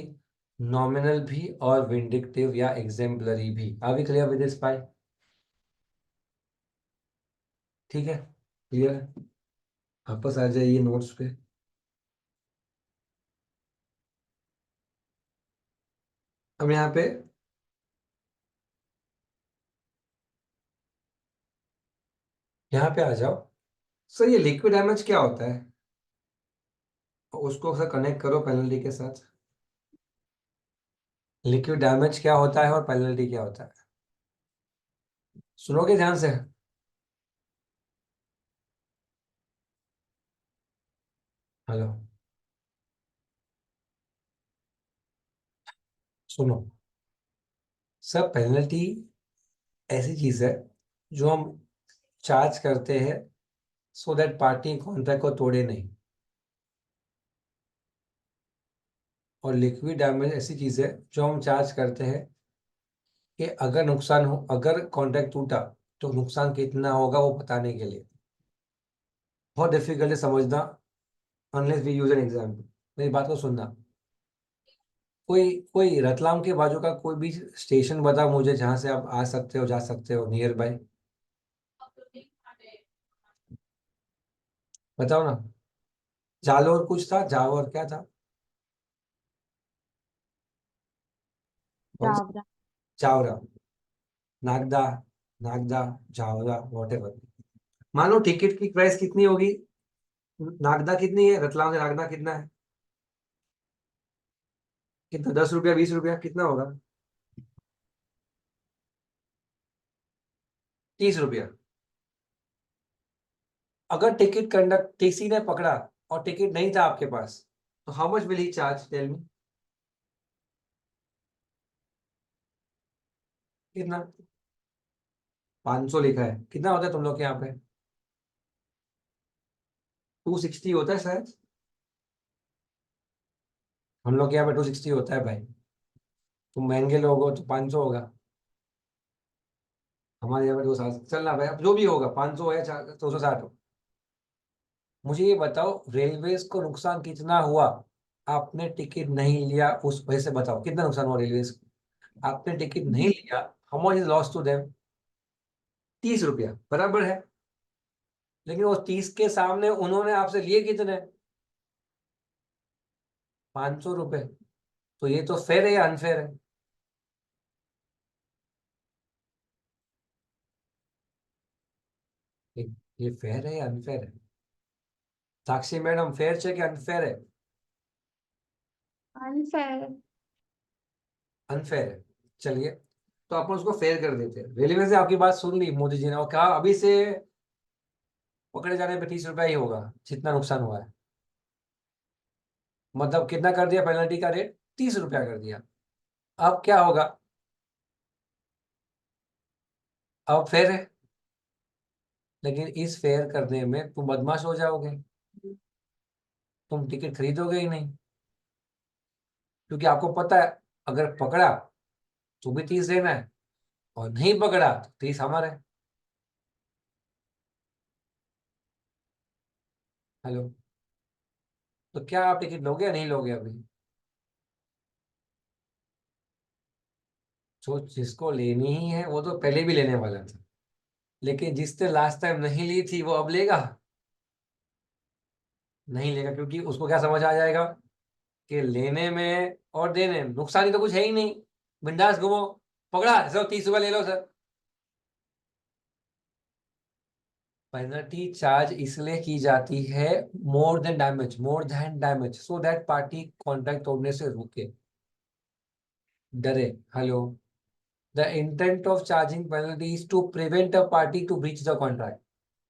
Speaker 1: नॉमिनल भी और विंडिक्टिव या एग्जेम्पलरी भी। Are we clear with this पाई? ठीक है, क्लियर है? वापस आ जाइए नोट्स पे। अब यहाँ पे आ जाओ। सर ये लिक्विड डैमेज क्या होता है? उसको सर कनेक्ट करो पेनल्टी के साथ। लिक्विड डैमेज क्या होता है और पेनल्टी क्या होता है? सुनोगे ध्यान से? हेलो, सुनो। सर पेनल्टी ऐसी चीज है जो हम चार्ज करते हैं सो दैट पार्टी कॉन्ट्रैक्ट को तोड़े नहीं। और लिक्विड डैमेज ऐसी चीज है जो हम चार्ज करते हैं कि अगर नुकसान हो, अगर कॉन्ट्रैक्ट टूटा तो नुकसान कितना होगा वो बताने के लिए। बहुत डिफिकल्ट है समझना unless we use an example. मेरी बात को सुनना। कोई कोई रतलाम के बाजू का कोई भी स्टेशन बताओ मुझे जहां से आप आ सकते हो, जा सकते हो, नियर बाय। बताओ ना। जालोर कुछ था, जावर क्या था? कौन सा?
Speaker 2: जावरा।
Speaker 1: जावरा, नागदा, नागदा, जावरा, वॉटेवर। मान लो टिकट की प्राइस कितनी होगी? नागदा कितनी है, रतलाम से नागदा कितना है? कितना, 10 रुपया, 20 रुपया, कितना होगा? 30 रुपया। अगर टिकट कंडक्ट टीसी ने पकड़ा और टिकट नहीं था आपके पास तो how much will he charge, tell me? कितना? 500 लिखा है, कितना होता है तुम लोग के यहाँ पे? 260 होता है शायद। हम लोग के यहाँ पे 260 होता है भाई। तुम महंगे लोग हो तो 500 होगा। हमारे यहाँ पे 260 चलना भाई, अब जो भी होगा 500 है, 260 हो। मुझे ये बताओ रेलवेज को नुकसान कितना हुआ? आपने टिकट नहीं लिया उस वजह से, बताओ कितना नुकसान हुआ रेलवेज को? आपने टिकट नहीं लिया, how much is loss to them? 30 रुपया, बराबर है। लेकिन वो 30 के सामने उन्होंने आपसे लिए कितने? 500 रुपए। तो ये तो फेयर है या अनफेयर है? ये ये फेयर है या अनफेयर है? साक्षी मैडम, फेयर है कि अनफेयर है?
Speaker 6: अनफेयर।
Speaker 1: अनफेयर है। चलिए, तो अपन उसको फेयर कर देते हैं। रेलवे से आपकी बात सुन ली मोदी जी ने और कहा अभी से पकड़े जाने पे 30 रुपया ही होगा जितना नुकसान हुआ है। मतलब कितना कर दिया पेनल्टी का रेट? 30 रुपया कर दिया। अब क्या होगा? अब फेयर है। लेकिन इस फेयर करने में तुम बदमाश हो जाओगे, तुम टिकट खरीदोगे ही नहीं। क्योंकि आपको पता है अगर पकड़ा तो भी 30 देना है, और नहीं पकड़ा तो 30 हमारा है। हेलो। तो क्या आप टिकट लोगे या नहीं लोगे अभी? जो जिसको लेनी ही है वो तो पहले भी लेने वाला था, लेकिन जिसने लास्ट टाइम नहीं ली थी वो अब लेगा? नहीं लेगा, क्योंकि उसको क्या समझ आ जाएगा कि लेने में और देने में नुकसान ही तो कुछ है ही नहीं। बिंदास घूमो। पकड़ा सर, 30 रुपया ले लो सर। पेनल्टी चार्ज इसलिए की जाती है more than damage, so that party contract तोड़ने से रुके, डरे। Hello. The intent of charging penalty is to prevent a party to breach the contract.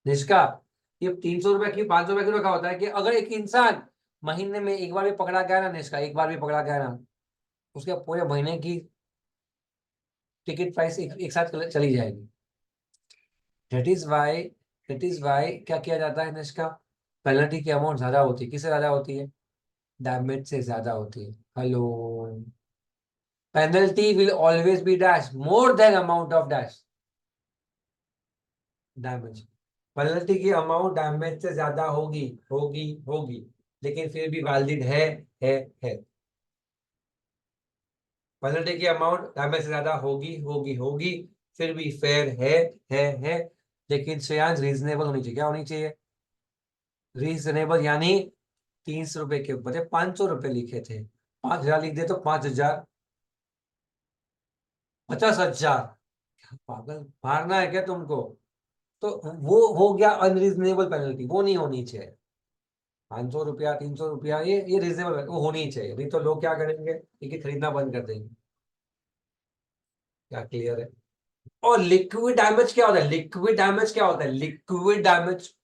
Speaker 1: Nishka, ये 300 रुपया की 500 रुपया क्यों रखा होता है कि अगर एक इंसान महीने में एक बार भी पकड़ा गया ना, निष्का, एक बार भी पकड़ा गया ना, उसके पूरे महीने की टिकट प्राइस एक साथ चली जाएगी। दैट इज वाई, क्या किया जाता है निष्का? पेनल्टी की अमाउंट ज्यादा होती है। किससे ज्यादा होती है? डैमेज से ज्यादा होती है। Hello. Penalty will always be dash more than amount of dash damage. Penalty की अमाउंट डैमेज से ज्यादा होगी, होगी, लेकिन फिर भी वैलिड है। पेनल्टी की अमाउंट डैमेज से ज्यादा होगी, फिर भी फेयर है। लेकिन श्रेयांश रीजनेबल होनी चाहिए। क्या होनी चाहिए? रीजनेबल, यानी 30 रुपए के ऊपर 500 रुपए लिखे थे, 5,000 लिख दे तो 5,000, 50,000। पागल मारना है क्या तुमको? तो वो हो गया अनरीजनेबल पेनल्टी, वो नहीं होनी चाहिए। 500 रुपया, 300 रुपया, ये रीजनेबल वो होनी ही चाहिए। नहीं तो लोग क्या करेंगे, टिकट खरीदना बंद कर देंगे। क्या क्लियर है? और लिक्विड डैमेज क्या होता है? लिक्विड डैमेज,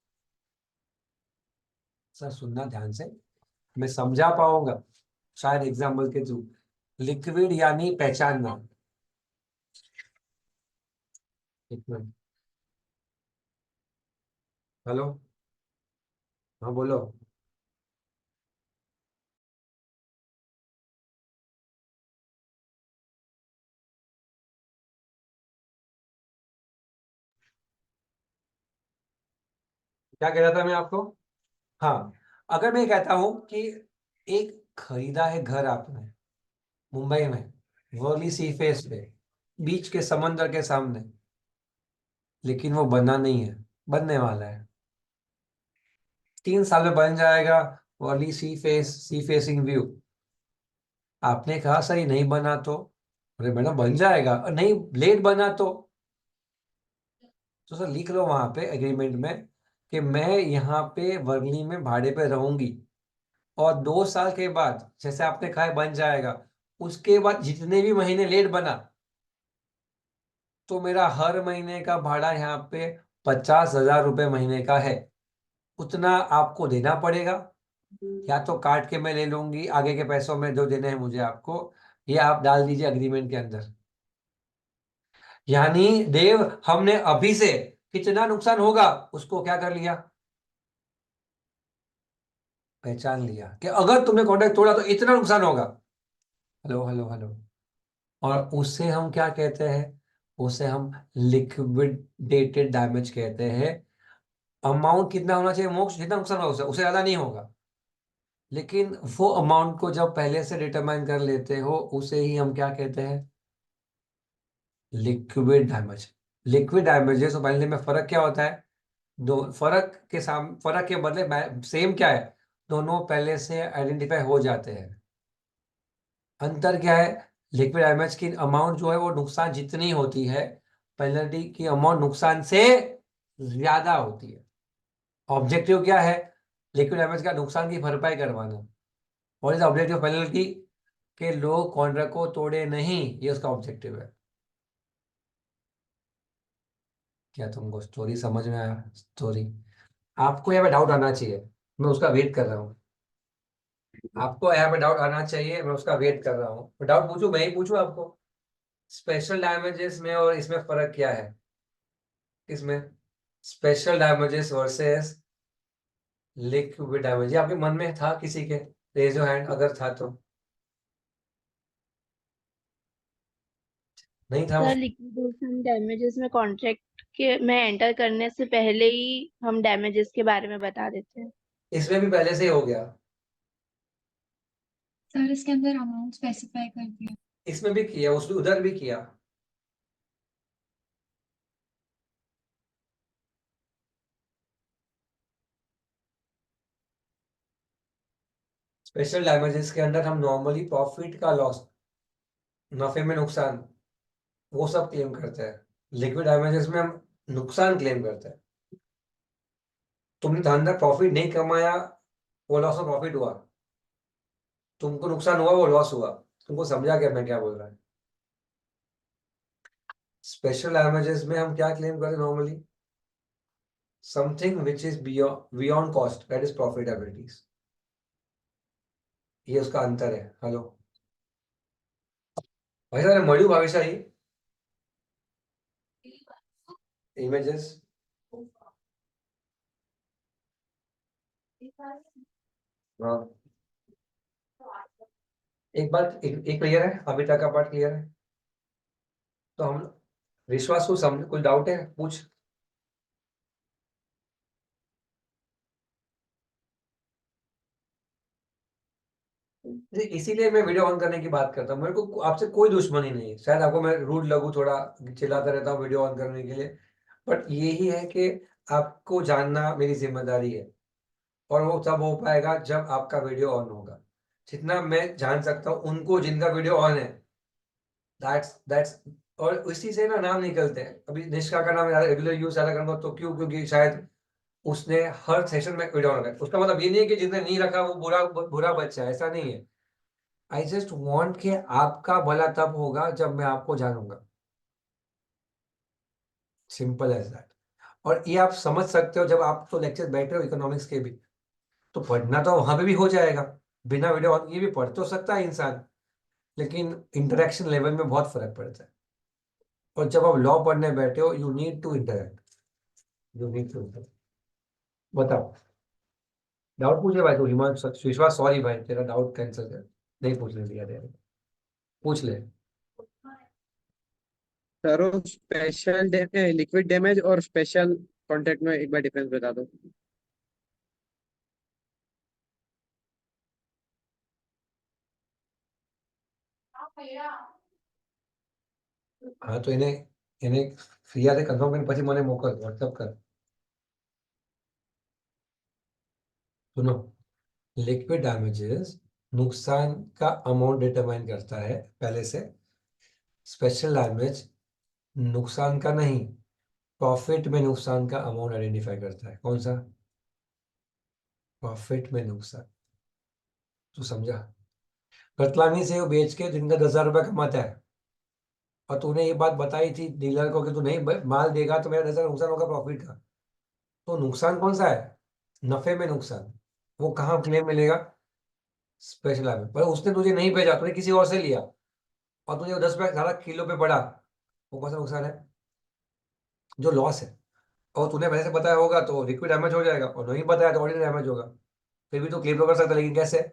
Speaker 1: सर सुनना ध्यान से, मैं समझा पाऊंगा शायद एग्जाम्पल के थ्रू। लिक्विड यानी पहचानना। एक मिनट। हेलो, हाँ बोलो। क्या कह रहा था मैं आपको? हाँ, अगर मैं कहता हूँ कि एक खरीदा है घर आपने मुंबई में, वर्ली सी फेस पे, बीच के समंदर के सामने, लेकिन वो बना नहीं है, बनने वाला है, 3 साल में बन जाएगा। Worli sea facing view. आपने कहा सर ये नहीं बना तो, अरे मैडम बन जाएगा, और नहीं लेट बना तो सर लिख लो वहां पे एग्रीमेंट में कि मैं यहाँ पे वर्ली में भाड़े पे रहूंगी, और 2 साल के बाद जैसे आपने कहा है बन जाएगा, उसके बाद जितने भी महीने लेट बना तो मेरा हर महीने का भाड़ा यहाँ पे 50,000 रुपये महीने का है, उतना आपको देना पड़ेगा। या तो काट के मैं ले लूंगी आगे के पैसों में जो देने हैं मुझे आपको, ये आप डाल दीजिए एग्रीमेंट के अंदर। यानी देव, हमने अभी से कितना नुकसान होगा उसको क्या कर लिया, पहचान लिया कि अगर तुमने कॉन्ट्रैक्ट तोड़ा तो इतना नुकसान होगा। Hello hello hello. और उससे हम क्या कहते हैं, उसे हम लिक्विडेटेड डैमेज कहते हैं। अमाउंट कितना होना चाहिए मोक्ष, जितना नुकसान होगा उसे ज्यादा नहीं होगा, लेकिन वो अमाउंट को जब पहले से डिटरमाइन कर लेते हो उसे ही हम क्या कहते हैं, लिक्विड डैमेज। लिक्विड डैमेजेस और फाइनली में फर्क क्या होता है, दो फर्क के बदले सेम क्या है, दोनों पहले से आइडेंटिफाई हो जाते हैं। अंतर क्या है, लिक्विड डैमेज की अमाउंट जो है वो नुकसान जितनी होती है, पेनल्टी की अमाउंट नुकसान से ज्यादा होती है। ऑब्जेक्टिव क्या है, लिक्विड डैमेज का नुकसान की भरपाई करवाना, और इस ऑब्जेक्टिव पेनल्टी के लोग कॉन्ट्रैक्ट को तोड़े नहीं, ये उसका ऑब्जेक्टिव है। क्या तुमको स्टोरी समझ में आया? स्टोरी आपको यहाँ पे डाउट आना चाहिए, मैं उसका वेट कर रहा हूँ। आपको यहाँ पे डाउट आना चाहिए, मैं उसका वेट कर रहा हूँ। डाउट पूछूं, मैं ही पूछूं आपको, स्पेशल डैमेजेस में और इसमें फर्क क्या है? इसमें special damages versus liquid damage, ये आपके मन में था किसी के? रेज योर हैंड अगर था तो। नहीं था
Speaker 7: सर
Speaker 1: उस,
Speaker 7: लिक्विडेशन डैमेजेस में कॉन्ट्रैक्ट के में एंटर करने से पहले ही हम डैमेजेस के बारे में बता देते हैं।
Speaker 1: इसमें भी पहले से ही हो गया,
Speaker 8: सर इसके अंदर अमाउंट स्पेसिफाई कर दिया।
Speaker 1: इसमें भी किया, उसमें उधर भी किया। स्पेशल डैमेजेस के अंदर हम नॉर्मली प्रॉफिट का लॉस, नफे में नुकसान, वो सब क्लेम करते हैं। लिक्विड डैमेजेस में हम नुकसान क्लेम करते हैं। तुमने धंधा प्रॉफिट नहीं कमाया, वो लॉस में प्रॉफिट हुआ, तुमको नुकसान हुआ वो लॉस हुआ। तुमको समझा क्या मैं क्या बोल रहा है? स्पेशल डैमेजेस में हम क्या क्लेम करते हैं normally, something which is beyond cost, that is profitabilities. ये उसका अंतर है। हेलो भाई साहब, मळ्यू भाविशाही इमेजेस। हाँ, एक बात एक क्लियर है, अभी तक का पार्ट क्लियर है? तो हम विश्वास को समझ, कोई डाउट है पूछ। इसीलिए मैं वीडियो ऑन करने की बात करता हूँ, मेरे को आपसे कोई दुश्मनी नहीं है। शायद आपको मैं रूड लगूं, थोड़ा चिल्लाता रहता हूँ वीडियो ऑन करने के लिए, बट यही है कि आपको जानना मेरी जिम्मेदारी है, और वो तब हो पाएगा जब आपका वीडियो ऑन होगा। जितना मैं जान सकता हूँ उनको जिनका वीडियो ऑन है, दैट्स और उसी से ना नाम निकलते हैं। अभी निष्का का नाम रेगुलर यूज ज्यादा करूंगा तो क्यों, क्योंकि शायद उसने हर सेशन में वीडियो ऑन रखा। उसका मतलब ये नहीं है कि जिसने नहीं रखा वो बुरा बुरा बच्चा है, ऐसा नहीं है। आई जस्ट वॉन्ट कि आपका भला तब होगा जब मैं आपको जानूंगा, सिंपल एज दैट। और ये आप समझ सकते हो जब आप तो लेक्चर बैठे हो इकोनॉमिक्स के भी, तो पढ़ना तो वहां पे भी हो जाएगा, बिना वीडियो ऑन ये भी पढ़ तो सकता है इंसान, लेकिन इंटरेक्शन लेवल में बहुत फर्क पड़ता है। और जब आप लॉ पढ़ने बैठे हो, you need to interact, you need to interact. बताओ, डाउट पूछे भाई, तू हिमांशु विश्वास, सॉरी भाई, तेरा डाउट कैंसिल कर, नहीं पूछने दिया तेरे, पूछ ले।
Speaker 9: सर स्पेशल लिक्विड डैमेज और स्पेशल कॉन्टैक्ट में एक बार डिफरेंस बता दो।
Speaker 1: हाँ तो इन्हें इन्हें फ्री आते कंफर्म करने પછી મને મોકલ, व्हाट्सएप कर। सुनो, लिक्विड डैमेजेस नुकसान का अमाउंट डिटरमाइन करता है पहले से, स्पेशल डैमेज नुकसान का नहीं, प्रॉफिट में नुकसान का अमाउंट आइडेंटिफाई करता है। कौन सा? प्रॉफिट में नुकसान। तू समझा? रतलामी से वो बेच के दिन का 10,000 रुपया कमाता है, और तूने ये बात बताई थी डीलर को कि तू नहीं माल देगा तो मेरा 10,000 नुकसान होगा प्रॉफिट का। तो नुकसान कौन सा है? नफे में नुकसान। वो कहाँ क्लेम मिलेगा? स्पेशल में। पर उसने तुझे नहीं भेजा, तूने किसी और से लिया, और तुझे 10 रुपया ज़्यादा किलो पे पड़ा, वो कौन सा नुकसान है? जो लॉस है। और तूने पहले से बताया होगा तो लिक्विड डैमेज हो जाएगा, और नहीं बताया तो ऑर्डिनरी डैमेज होगा। फिर भी तो क्लेम तो कर सकता है, लेकिन कैसे?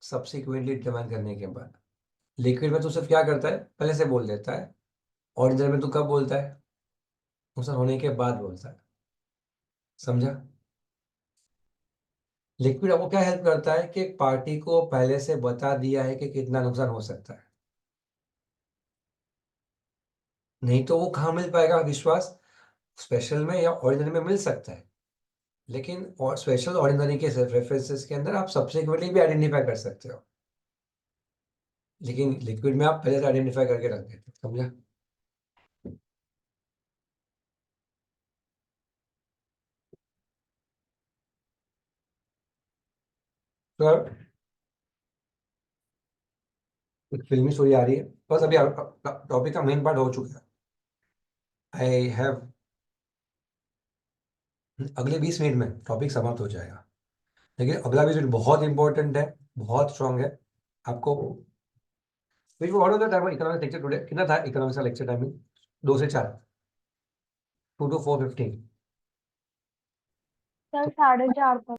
Speaker 1: सब्सिक्वेंटली डिटरमाइन करने के बाद। लिक्विड में तू सिर्फ क्या करता है, पहले से बोल देता है। ऑर्डिनरी में तू कब बोलता है? नुकसान होने के बाद बोलता है। समझा? लिक्विड आपको क्या हेल्प करता है कि पार्टी को पहले से बता दिया है कि कितना नुकसान हो सकता है। नहीं तो वो कहाँ मिल पाएगा विश्वास? स्पेशल में या ऑर्डिनरी में मिल सकता है, लेकिन और स्पेशल ऑर्डिनरी के रेफरेंसेस के अंदर आप सब्सिक्वेंटली भी आइडेंटिफाई कर सकते हो, लेकिन लिक्विड में आप पहले से आइडेंटिफाई करके रख देते हो। समझा? तो एक फिल्मी स्टोरी आ रही है, बस अभी टॉपिक का मेन पार्ट हो चुका है। आई हैव, अगले 20 मिनट में टॉपिक समाप्त हो जाएगा, लेकिन अगला 20 मिनट बहुत इंपॉर्टेंट है, बहुत स्ट्रांग है आपको। which what was the time of economics lecture today? कितना था इकोनॉमिक्स का लेक्चर टाइमिंग? 2 से 4, 2 to 4:15।
Speaker 2: सर 4:30 तक।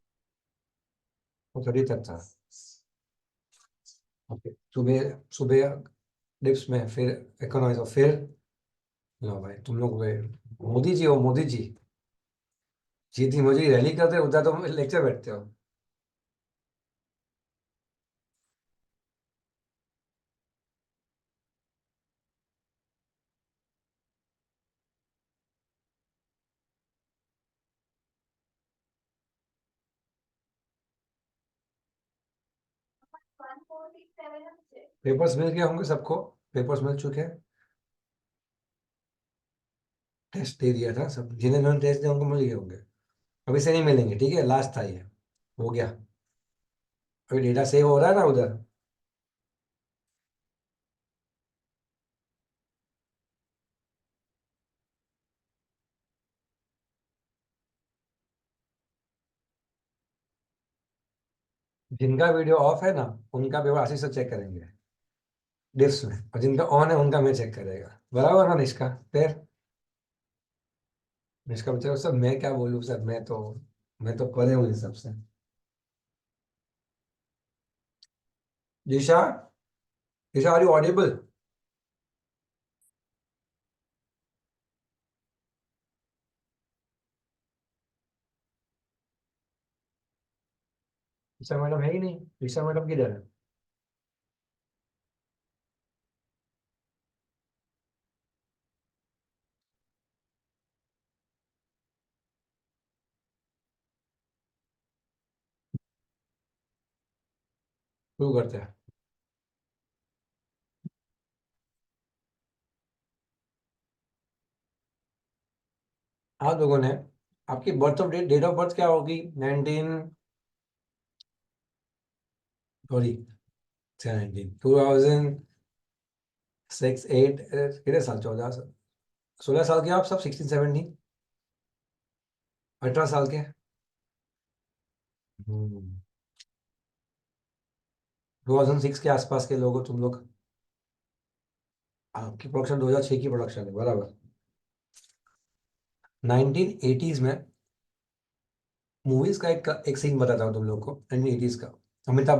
Speaker 1: वो 30 तक था। ओके, सुबह सुबह डिप्स में, फिर इकोनॉमिक्स, और फिर लो भाई तुम लोग वे मोदी जी हो, मोदी जी जीती मुझे रैली करते हो, उधर तुम लेक्चर बैठते हो। पेपर्स मिल गए होंगे सबको, पेपर्स मिल चुके हैं, टेस्ट दे दिया था सब, जिन्हें जिन्होंने टेस्ट दिया उनको मिल गए होंगे। अभी से नहीं मिलेंगे, ठीक है, लास्ट था ये, हो गया। अभी डेटा सेव हो रहा है ना उधर। जिनका वीडियो ऑफ है ना, उनका पेपर आशीष से चेक करेंगे डिप्स में, और जिनका ऑन है उनका मैं चेक करेगा, बराबर ना निष्का? फिर निष्का बेचारा, सब मैं क्या बोलूँ सर, मैं तो पढ़े हूँ इन सबसे। Disha, Disha are you audible? Disha madam है ही नहीं, दिशा मैडम किधर है? शुरू करते हैं। आप लोगों ने, आपकी birth of date, date of birth क्या होगी? 19, सॉरी 2006, 8, कितने साल, 14 साल, 16 साल के आप सब, 16, 17, 18 साल के। 2006 के आसपास के लोग हो तुम लोग। आपकी प्रोडक्शन 2006 की प्रोडक्शन है, बराबर। 1980s में मूवीज का एक सीन बताता हूँ तुम लोग को। 1980s का अमिताभ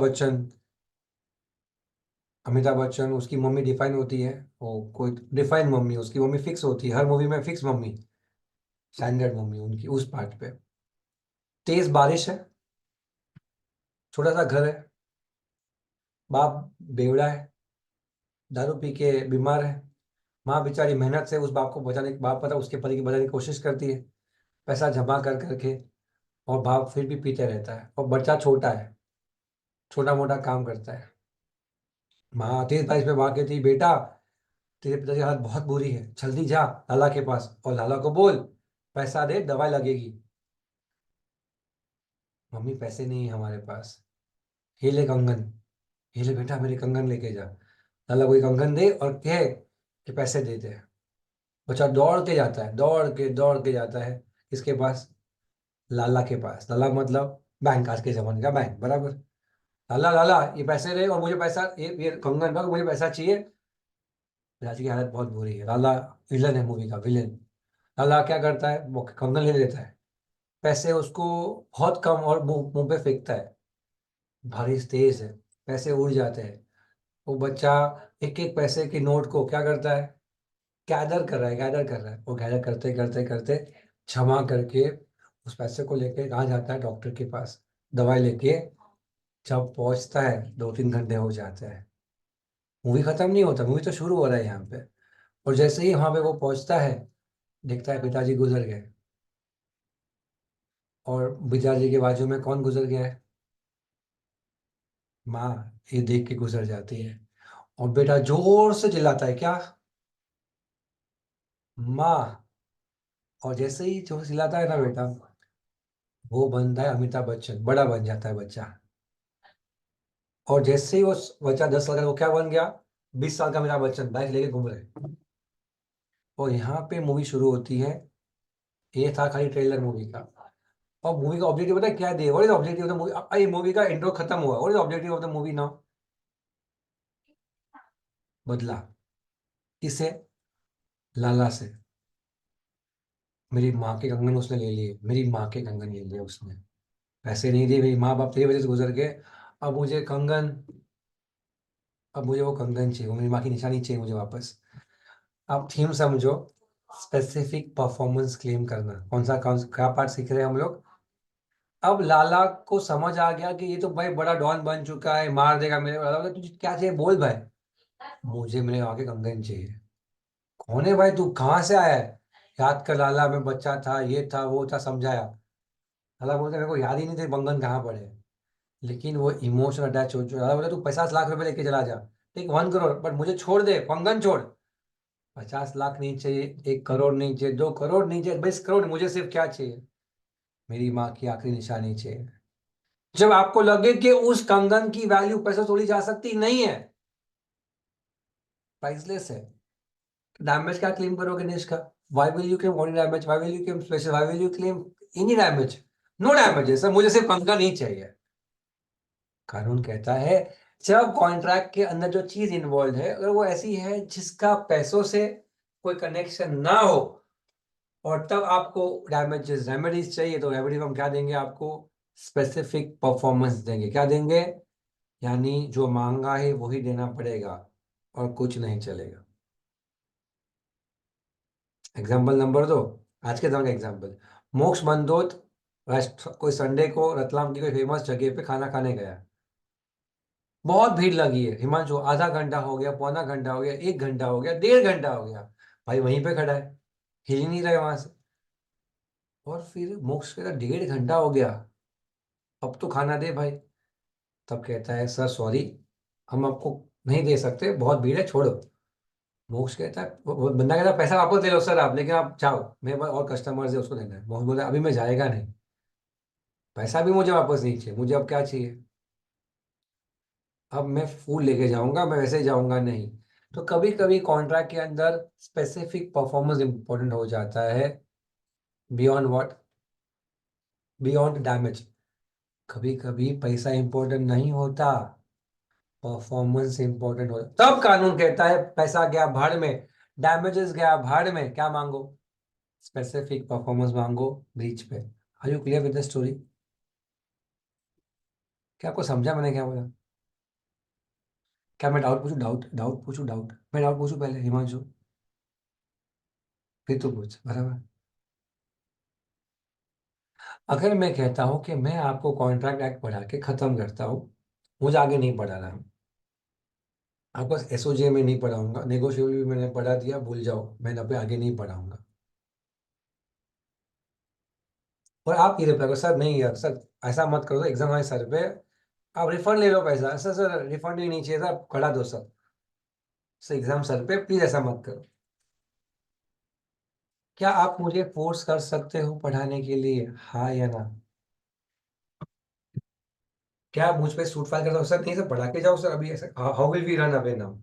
Speaker 1: बच्चन उसकी मम्मी डिफाइन होती है, वो कोई डिफाइन मम्मी, उसकी मम्मी फिक्स होती है हर मूवी में, फिक्स मम्मी, स्टैंडर्ड मम्मी उनकी उस पार्ट पे। तेज बारिश है, छोटा सा घर है, बाप बेवड़ा है, दारू पी के बीमार है, माँ बेचारी मेहनत से उस बाप को बचाने, बाप पता उसके पति की बचाने की कोशिश करती है पैसा जमा कर करके, और बाप फिर भी पीते रहता है, और बच्चा छोटा है, छोटा मोटा काम करता है। माँ तेज बारिश में माँ कहती, बेटा तेरे पिताजी की हालत बहुत बुरी है, जल्दी जा लाला के पास और लाला को बोल पैसा दे, दवाई लगेगी। मम्मी पैसे नहीं है हमारे पास, ये ले कंगन, ये ले बेटा मेरे कंगन लेके जा। लाला कोई कंगन दे और कहे कि पैसे दे दे। बच्चा दौड़ के जाता है, दौड़ के जाता है किसके पास? लाला के पास। लाला मतलब बैंक, आज के जमाने का बैंक बराबर। लाला लाला ये पैसे दे और मुझे पैसा, ये कंगन का मुझे पैसा चाहिए। पिताजी की हालत बहुत बुरी है। लाला विलन है मूवी का, विलन। लाला क्या करता है, वो कंगन ले लेता है, पैसे उसको बहुत कम और मुंह मुंह पे फेंकता है, बारिश तेज है, पैसे उड़ जाते हैं। वो बच्चा एक एक पैसे के नोट को क्या करता है, गैदर कर रहा है। वो गैदर करते करते करते जमा करके उस पैसे को लेके कहाँ जाता है, डॉक्टर के पास दवाई लेके। जब पहुंचता है 2-3 घंटे हो जाते हैं, मूवी खत्म नहीं होता, मूवी तो शुरू हो रहा है यहाँ पे। और जैसे ही वहां पे वो पहुंचता है, देखता है पिताजी गुजर गए, और पिताजी के बाजू में कौन गुजर गया है? माँ। ये देख के गुजर जाती है, और बेटा जोर से चिल्लाता है, क्या? माँ। और जैसे ही जोर से चिल्लाता है ना बेटा, वो बनता है अमिताभ बच्चन, बड़ा बन जाता है बच्चा। और जैसे ही वो बच्चा 10 साल का, वो क्या बन गया? 20 साल का अमिताभ बच्चन, बाइक लेके घूम रहे। और यहाँ पे मूवी शुरू होती है। ये था खाली ट्रेलर मूवी का, और मूवी का ऑब्जेक्टिव पता है क्या दिया? What is objective of the movie? ये मूवी का इंट्रो खत्म हुआ, what is objective of the movie now? बदला। किसे? लाला से। मेरी माँ के कंगन उसने ले लिए, मेरी माँ के कंगन ले लिए उसने, पैसे नहीं दिए, मेरी माँ बाप तेरी वजह से गुजर गए, अब मुझे कंगन, अब मुझे वो कंगन चाहिए, वो मेरी माँ की निशानी चाहिए मुझे वापस। अब थीम समझो, स्पेसिफिक परफॉर्मेंस क्लेम करना। कौन क्या पार्ट सीख रहे हैं हम लोग? अब लाला को समझ आ गया कि ये तो भाई बड़ा डॉन बन चुका है, मार देगा मेरे। लाला बोला, तुझे क्या चाहिए बोल भाई। मुझे मेरे वहां के कंगन चाहिए। कौन है भाई तू, कहाँ से आया है? याद कर लाला, मैं बच्चा था, ये था वो था, समझाया। लाला बोलते मेरे को याद ही नहीं थे कंगन कहाँ पड़े हैं। लेकिन वो इमोशन अटैच हो चुका। लाला बोला तू 50 लाख रुपए लेके चला जा, ठीक 1 करोड़, बट मुझे छोड़ दे, कंगन छोड़। 50 लाख नहीं चाहिए, 1 करोड़ नहीं चाहिए, 2 करोड़ नहीं चाहिए, 20 करोड़, मुझे सिर्फ क्या चाहिए? मेरी माँ की आखिरी निशानी चाहिए। जब आपको लगे कि उस कंगन की वैल्यू पैसे तोड़ी जा सकती नहीं है, प्राइसलेस है, डैमेज क्या क्लेम करोगे निश का? Why will you claim only damage? Why will you claim special? Why will you claim any damage? No damage है सर, मुझे सिर्फ कंगन ही चाहिए। कानून कहता है जब कॉन्ट्रैक्ट के अंदर जो चीज इन्वॉल्व है, अगर वो ऐसी है जिसका पैसों से कोई कनेक्शन ना हो, और तब आपको डैमेजेस रेमेडीज चाहिए, तो रेमेडी हम क्या देंगे आपको? स्पेसिफिक परफॉर्मेंस देंगे। क्या देंगे? यानी जो मांगा है वही देना पड़ेगा, और कुछ नहीं चलेगा। एग्जाम्पल नंबर 2, आज के समय का एग्जाम्पल। मोक्ष बंदोत कोई संडे को रतलाम की कोई फेमस जगह पे खाना खाने गया, बहुत भीड़ लगी है। हिमांशु आधा घंटा हो गया, पौना घंटा हो गया, 1 घंटा हो गया, 1.5 घंटा हो गया, भाई वहीं पे खड़ा है, हिल ही नहीं रहे वहां से। और फिर मोक्ष कहता 1.5 घंटा हो गया, अब तो खाना दे भाई। तब कहता है सर सॉरी, हम आपको नहीं दे सकते, बहुत भीड़ है, छोड़ो। मोक्ष कहता है, वो बंदा कहता है पैसा वापस ले लो सर आप, लेकिन आप जाओ, मेरे पास और कस्टमर्स है उसको देना है। मोक्ष बोलता है अभी मैं जाएगा नहीं, पैसा भी मुझे वापस नहीं चाहिए, मुझे अब क्या चाहिए? अब मैं फूल लेके जाऊंगा, मैं वैसे जाऊंगा नहीं। तो कभी कभी कॉन्ट्रैक्ट के अंदर स्पेसिफिक परफॉर्मेंस इंपॉर्टेंट हो जाता है, बियॉन्ड व्हाट? Beyond damage. कभी कभी पैसा इंपॉर्टेंट नहीं होता, परफॉर्मेंस इंपॉर्टेंट होता। तब कानून कहता है पैसा गया भाड़ में, डैमेजेस गया भाड़ में, क्या मांगो? स्पेसिफिक परफॉर्मेंस मांगो ब्रीच पे। Are you clear with the story? क्या आपको समझा मैंने क्या बोला? क्या मैं डाउट पूछूं? डाउट पूछूं? मैं डाउट पूछूं पहले हिमांशु, फिर तू पूछ। बराबर। अगर मैं कहता हूं कि मैं आपको कॉन्ट्रैक्ट एक्ट पढ़ा के खत्म करता हूं, मुझे आगे नहीं पढ़ाना है, आपको एसओजे में नहीं पढ़ाऊंगा, नेगोशिएबल भी मैंने पढ़ा दिया, भूल जाओ, मैंने अपने आगे नहीं पढ़ाऊंगा, और आप ये रिप्लाई करो सर नहीं यार सर ऐसा मत करो, एग्जाम हमारे सर पे, आप रिफंड ले लो पैसा। सर सर रिफंड ही नहीं चाहिए था, खड़ा दो सर, सर एग्जाम सर पे, प्लीज ऐसा मत करो। क्या आप मुझे फोर्स कर सकते हो पढ़ाने के लिए, हाँ या ना? क्या आप मुझ पे सूट फाइल करते हो? सर नहीं सर पढ़ा के जाओ सर अभी, ऐसा how will we run away now?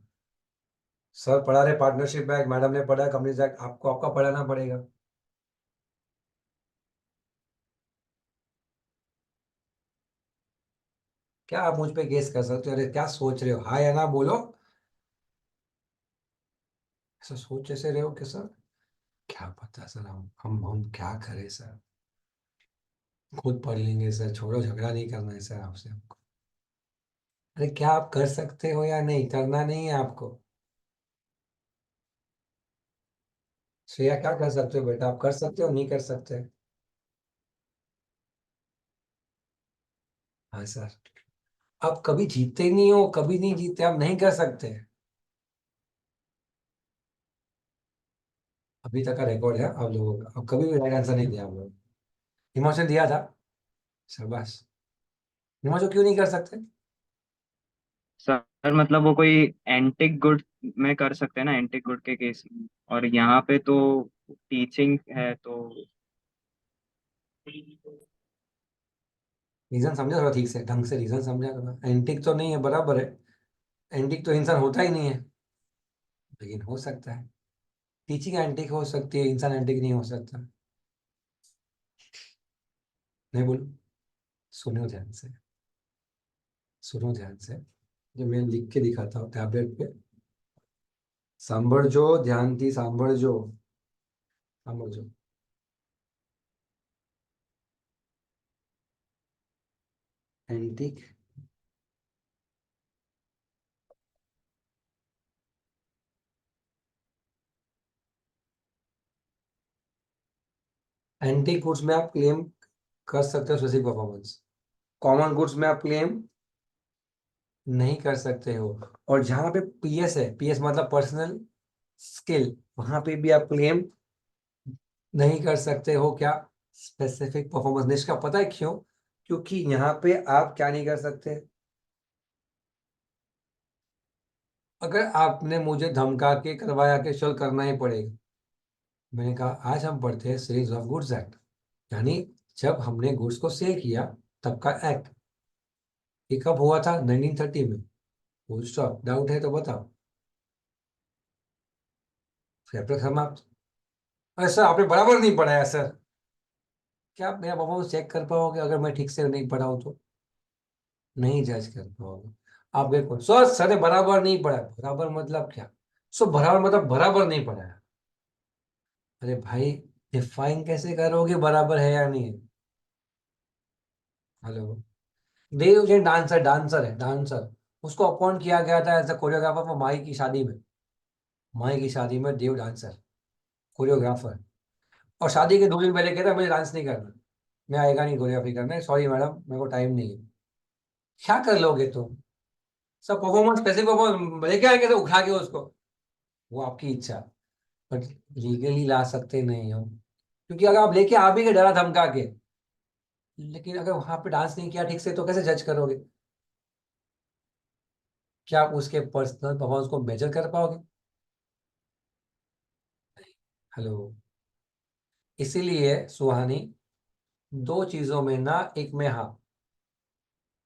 Speaker 1: Sir पढ़ा रहे पार्टनरशिप एक्ट, मैडम ने पढ़ा कंपनीज एक्ट, आपको आपका पढ़ाना पड़ेगा। क्या आप मुझ पे केस कर सकते हो? अरे क्या सोच रहे हो, हाँ या ना बोलो। ऐसा सोच ऐसे रहे हो कि सर क्या पता सर, हम क्या करें सर, खुद पढ़ लेंगे सर, छोड़ो झगड़ा नहीं करना है सर आपसे हमको। अरे क्या आप कर सकते हो या नहीं, करना नहीं है आपको? श्रेया क्या कर सकते हो बेटा, आप कर सकते हो नहीं कर सकते? हाँ सर। आप कभी जीतते ही नहीं हो, कभी नहीं जीते, आप नहीं कर सकते। अभी तक का रिकॉर्ड है आप लोगों का, अब कभी भी राइट आंसर नहीं दिया आप लोग। हिमाचल दिया था, शाबाश। हिमाचल क्यों नहीं कर सकते?
Speaker 10: सर मतलब वो कोई एंटिक गुड में कर सकते हैं ना, एंटिक गुड के केस में, और यहाँ पे तो टीचिंग है तो।
Speaker 1: रीजन समझा थोड़ा ठीक से, ढंग से रीजन समझा थोड़ा। एंटिक तो नहीं है, बराबर है, एंटिक तो इंसान होता ही नहीं है, लेकिन हो सकता है। टीचिंग एंटिक हो सकती है, इंसान एंटिक नहीं हो सकता। नहीं बोलो, सुनो ध्यान से, सुनो ध्यान से, जो मैं लिख के दिखाता हूँ टैबलेट पे, सांभळजो, ध्यान थी सांभळजो, सांभळजो। एंटिक एंटिक गुड्स में आप क्लेम कर सकते हो स्पेसिफिक परफॉर्मेंस, कॉमन गुड्स में आप क्लेम नहीं कर सकते हो, और जहां पे पीएस है, पीएस मतलब पर्सनल स्किल, वहां पे भी आप क्लेम नहीं कर सकते हो। क्या? Specific performance. निष्का पता है क्यों? क्योंकि यहाँ पे आप क्या नहीं कर सकते, अगर आपने मुझे धमका के करवाया कि चल करना ही पड़ेगा, मैंने कहा आज हम पढ़ते हैं सीरीज ऑफ गुड्स एक्ट, यानी जब हमने गुड्स को से किया तब का एक्ट। ये कब हुआ था? 1930 में। Full stop. डाउट है तो बताओ, फिर समाप्त। अरे सर आपने बराबर नहीं पढ़ाया सर। क्या आप मेरा परफॉर्मेंस चेक कर पाओगे अगर मैं ठीक से नहीं पढ़ाऊँ तो? नहीं जज कर पाओगे। आप देखो सर, सर ने बराबर नहीं पढ़ाया, बराबर मतलब क्या? सो बराबर मतलब बराबर नहीं पढ़ाया। अरे भाई, डिफाइन कैसे करोगे बराबर है या नहीं है? Hello. Dev Jain dancer, dancer है डांसर, उसको अपॉइंट किया गया था as a choreographer for my की शादी में। माई की शादी में देव डांसर, कोरियोग्राफर, और शादी के 2 दिन पहले कहता मुझे डांस नहीं करना, मैं आएगा नहीं कोरियोग्राफी करने, सॉरी मैडम मेरे को टाइम नहीं है। क्या कर लोगे तुम? सब परफॉर्मेंस, स्पेसिफिक परफॉर्मेंस लेके आएंगे तो उठा के उसको, वो आपकी इच्छा, बट लीगली ला सकते नहीं हो, क्योंकि अगर आप लेके आ भी गए डरा धमका के, लेकिन अगर वहां पे डांस नहीं किया ठीक से तो कैसे जज करोगे? क्या आप उसके पर्सनल परफॉर्मेंस को मेजर कर पाओगे? हेलो। इसीलिए सुहानी, 2 चीजों में ना, एक में हाँ,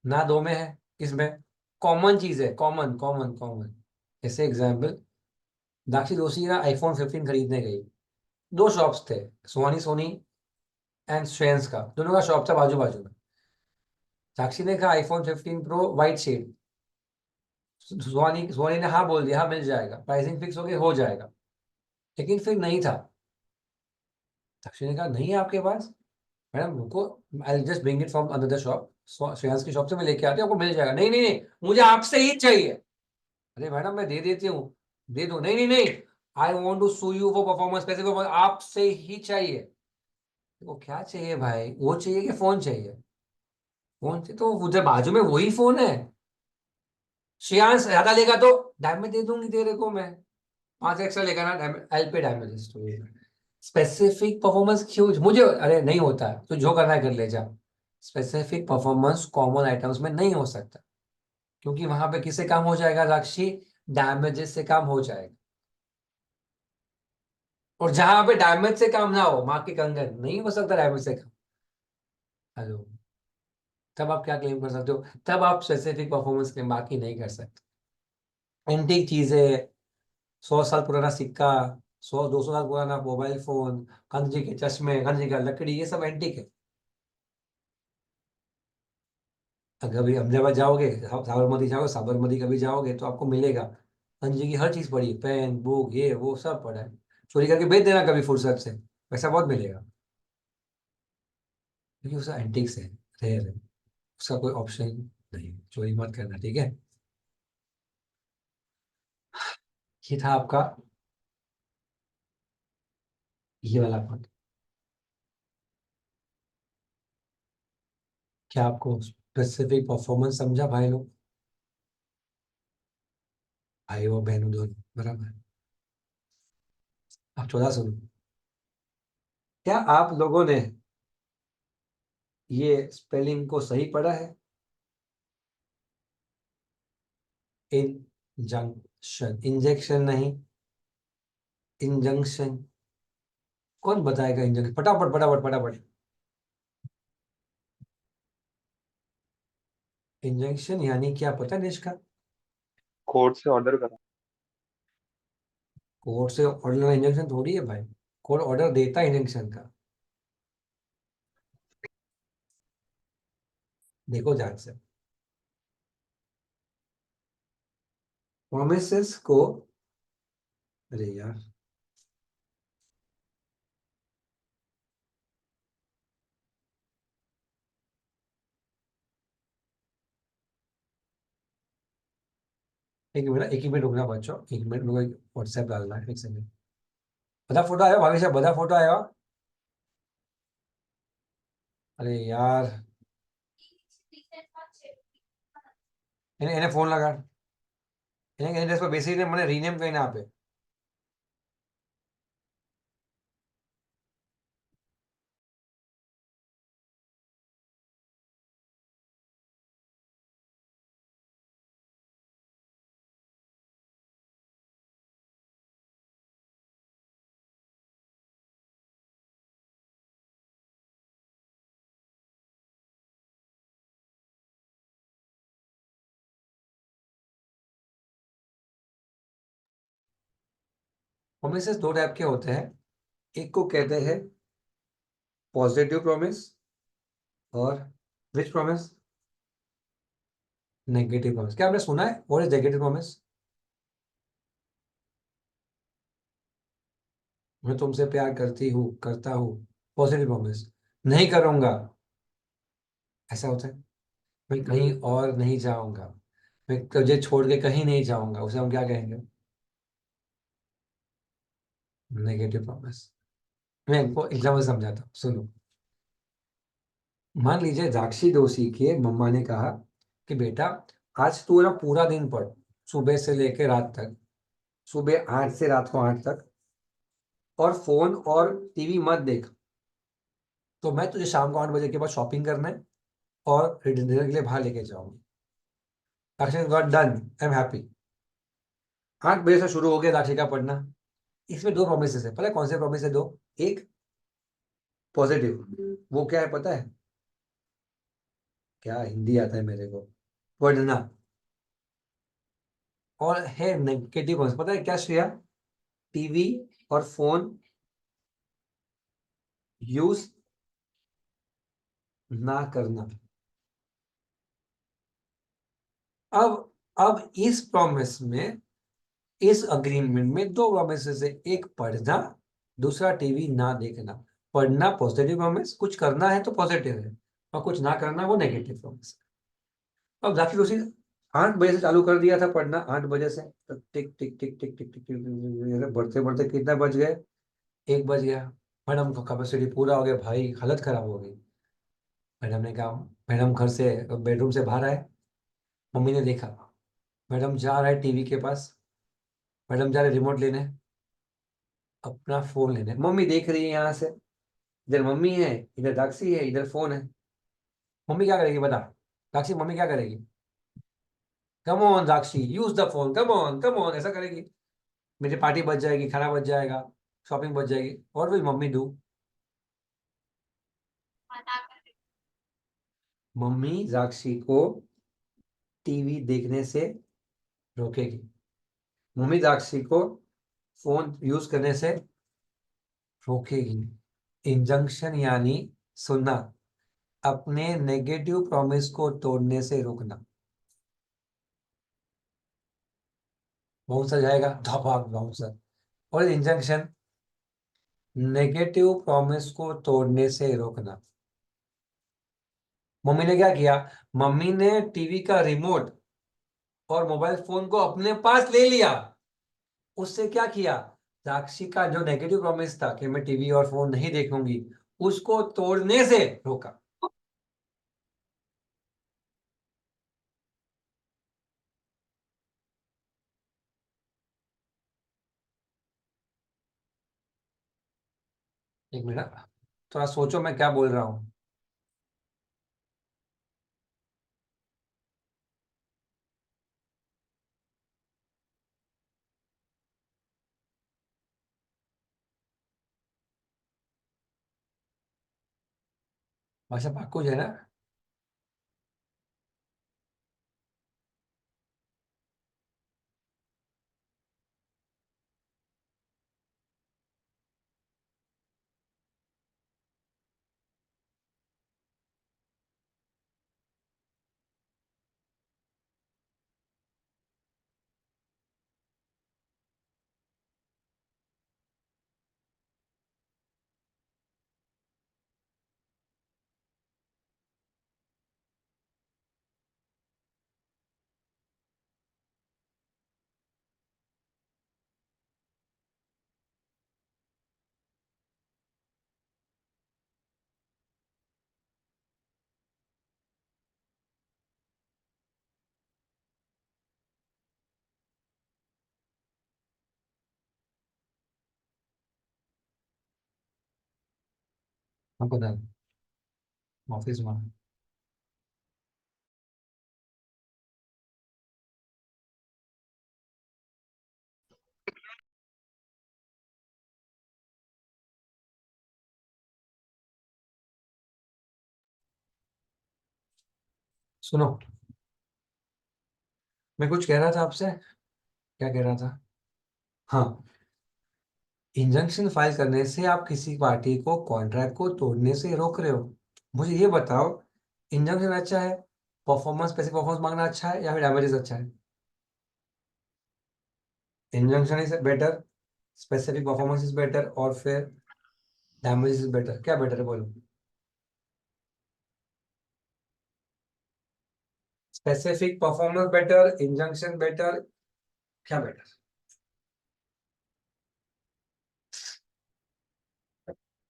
Speaker 1: ना 2 में है। किसमें? कॉमन चीज है, कॉमन कॉमन कॉमन। जैसे एग्जाम्पल, दाक्षी दोषी ना आईफोन 15 खरीदने गई, 2 शॉप्स थे, सुहानी सोनी एंड श्रेयंस का, दोनों का शॉप था बाजू बाजू में। साक्षी ने कहा आईफोन 15 प्रो वाइट शेड, सुहानी सुहानी ने हाँ बोल दिया, हाँ मिल जाएगा, प्राइसिंग फिक्स हो गई, हो जाएगा, लेकिन फिर नहीं था। दक्षिण ने कहा नहीं है आपके पास। मैडम रुको, I just bring it from another shop, Shreyansh की शॉप से मैं लेके आती हूँ, आपको मिल जाएगा। नहीं नहीं नहीं, मुझे आपसे ही चाहिए। अरे मैडम मैं दे देती हूँ, दे दो। नहीं नहीं नहीं, I want to sue you for performance, पैसे आपसे ही चाहिए। वो क्या चाहिए भाई, वो चाहिए कि फोन चाहिए? फोन चाहिए तो उधर बाजू में वही फोन है। श्रेयांश ज्यादा लेगा तो डैमेज दे दूंगी तेरे को मैं, 5 एक्स्ट्रा लेगा ना, आई पे डैमेजेस तो। स्पेसिफिक परफॉर्मेंस क्यों मुझे, अरे नहीं होता है तो जो करना है कर ले जा। स्पेसिफिक परफॉर्मेंस कॉमन आइटम्स में नहीं हो सकता, क्योंकि वहां पे किससे काम हो जाएगा राक्षी? डैमेजेस से काम हो जाएगा। और जहां पे डैमेज से काम ना हो, माँ के कंगन नहीं हो सकता डैमेज से काम। हेलो, तब आप क्या क्लेम कर सकते हो? तब आप स्पेसिफिक परफॉर्मेंस क्लेम, बाकी नहीं कर सकते। एंटीक चीजें, 100 साल पुराना सिक्का, 100-200 साल पुराना मोबाइल फोन, गंज जी के चश्मे, गंज जी का लकड़ी, ये सब एंटीक है। अगर भी अहमदाबाद जाओगे, साबरमती जाओगे, साबरमती कभी जाओगे तो आपको मिलेगा गंज जी की हर चीज पड़ी है, पेन बुक ये वो सब पड़ा है। चोरी करके बेच देना कभी फुर्सत से, पैसा बहुत मिलेगा। क्योंकि उसका एंटीक्स है, रेयर है, उसका कोई ऑप्शन नहीं, चोरी मत करना, ठीक है? ये था आपका ये वाला पॉइंट। क्या आपको स्पेसिफिक परफॉर्मेंस समझा भाई लोग? भाई वो बहनों दोनों, बराबर। अब 14 सुनो। क्या आप लोगों ने ये स्पेलिंग को सही पढ़ा है? इंजंक्शन, इंजेक्शन नहीं, इंजंक्शन। कौन बताएगा इंजंक्शन? फटाफट फटाफट फटाफट। इंजंक्शन यानी क्या, पता है निष्का?
Speaker 10: कोर्ट से ऑर्डर करा।
Speaker 1: कोर्ट से ऑर्डर इंजंक्शन थोड़ी है भाई, कोर्ट ऑर्डर देता है इंजंक्शन का। देखो ध्यान से, प्रोमिसेस को, अरे यार एक ही मिनट रुकना बच्चों, एक मिनट मुझे व्हाट्सएप डालना है, एक सेकंड। बड़ा फोटो आया भाभी साहब, बड़ा फोटो आया। अरे यार, इन्हें इन्हें फोन लगा, इन्हें इन्हें इस पर बेसिकली मैंने रीनेम करना यहाँ पे। प्रोमिसेस दो टाइप के होते हैं, एक को कहते हैं पॉजिटिव प्रॉमिस, और विच प्रॉमिस? Negative promise. क्या आपने सुना है व्हाट इज नेगेटिव प्रॉमिस? मैं तुमसे प्यार करती हूँ, करता हूँ, पॉजिटिव प्रॉमिस। नहीं करूंगा, ऐसा होता है। मैं कहीं और नहीं जाऊंगा, मैं तुझे छोड़ के कहीं नहीं जाऊंगा, उसे हम क्या कहेंगे? Negative promise. मैं आपको एग्जाम्पल समझाता हूँ, सुनो। मान लीजिए साक्षी दोषी के मम्मा ने कहा कि बेटा आज तू ना पूरा दिन पढ़, सुबह से लेकर रात तक, सुबह 8 से रात को 8 तक, और फोन और टीवी मत देख। तो मैं तुझे शाम को 8 बजे के बाद शॉपिंग करना है और डिनर के लिए बाहर लेके जाऊंगी। Sakshi got done, I am happy. 8 बजे से शुरू हो गया साक्षी का पढ़ना। इसमें दो प्रोमिसेस है, पता है कौन से प्रोमिस है? दो। एक पॉजिटिव, वो क्या है पता है? क्या हिंदी आता है मेरे को, पढ़ना। और है नेगेटिव प्रॉमिस, पता है क्या श्रेया? टीवी और फोन यूज ना करना। अब इस प्रॉमिस में, इस अग्रीमेंट में दो प्रॉमिसेस है, एक पढ़ना, दूसरा टीवी ना देखना। पढ़ना पॉजिटिव प्रॉमिस, कुछ करना है तो पॉजिटिव है, और कुछ ना करना वो नेगेटिव प्रॉमिस। अब जाकिर उसी 8 बजे से चालू कर दिया था पढ़ना, 8 बजे से, तो टिक टिक टिक टिक टिक टिक टिक बढ़ते बढ़ते कितना बज गए, 1 बज गया। मैडम का कैपेसिटी पूरा हो गया भाई, हालत खराब हो गई। मैडम ने कहा, मैडम घर से बेडरूम से बाहर आए, मम्मी ने देखा मैडम जा रहा है टीवी के पास, मैडम जा रहे रिमोट लेने, अपना फोन लेने। मम्मी देख रही है यहाँ से, इधर मम्मी है, इधर दाक्षी है, इधर फोन है। मम्मी क्या करेगी बता, दाक्षी मम्मी क्या करेगी? Come on Dakshi, use the phone, come on ऐसा करेगी। मेरी पार्टी बच जाएगी, खाना बच जाएगा, शॉपिंग बच जाएगी, और will mummy do? Mummy Dakshi को टीवी देखने से रोकेगी, मम्मी दाक्षी को फोन यूज करने से रोकेगी। इंजंक्शन यानी सुनना, अपने नेगेटिव प्रॉमिस को तोड़ने से रोकना। बाउंसर जाएगा, धपाक बाउंसर। और इंजंक्शन, नेगेटिव प्रॉमिस को तोड़ने से रोकना। मम्मी ने क्या किया, मम्मी ने टीवी का रिमोट और मोबाइल फोन को अपने पास ले लिया। उससे क्या किया, साक्षी का जो नेगेटिव प्रॉमिस था कि मैं टीवी और फोन नहीं देखूंगी, उसको तोड़ने से रोका। एक मिनट, थोड़ा सोचो मैं क्या बोल रहा हूं। भाषा पाकुज है ना? हमको ऑफिस में सुनो, मैं कुछ कह रहा था आपसे, क्या कह रहा था? हाँ, इंजंक्शन फाइल करने से आप किसी पार्टी को कॉन्ट्रैक्ट को तोड़ने से रोक रहे हो। मुझे ये बताओ, इंजंक्शन अच्छा है, परफॉर्मेंस, स्पेसिफिक परफॉर्मेंस मांगना अच्छा है, या फिर डैमेजेस अच्छा है? Injunction is better, specific performance is better, और फिर डैमेजेस इज बेटर, क्या बेटर है बोलो? Specific performance better, injunction better, क्या बेटर?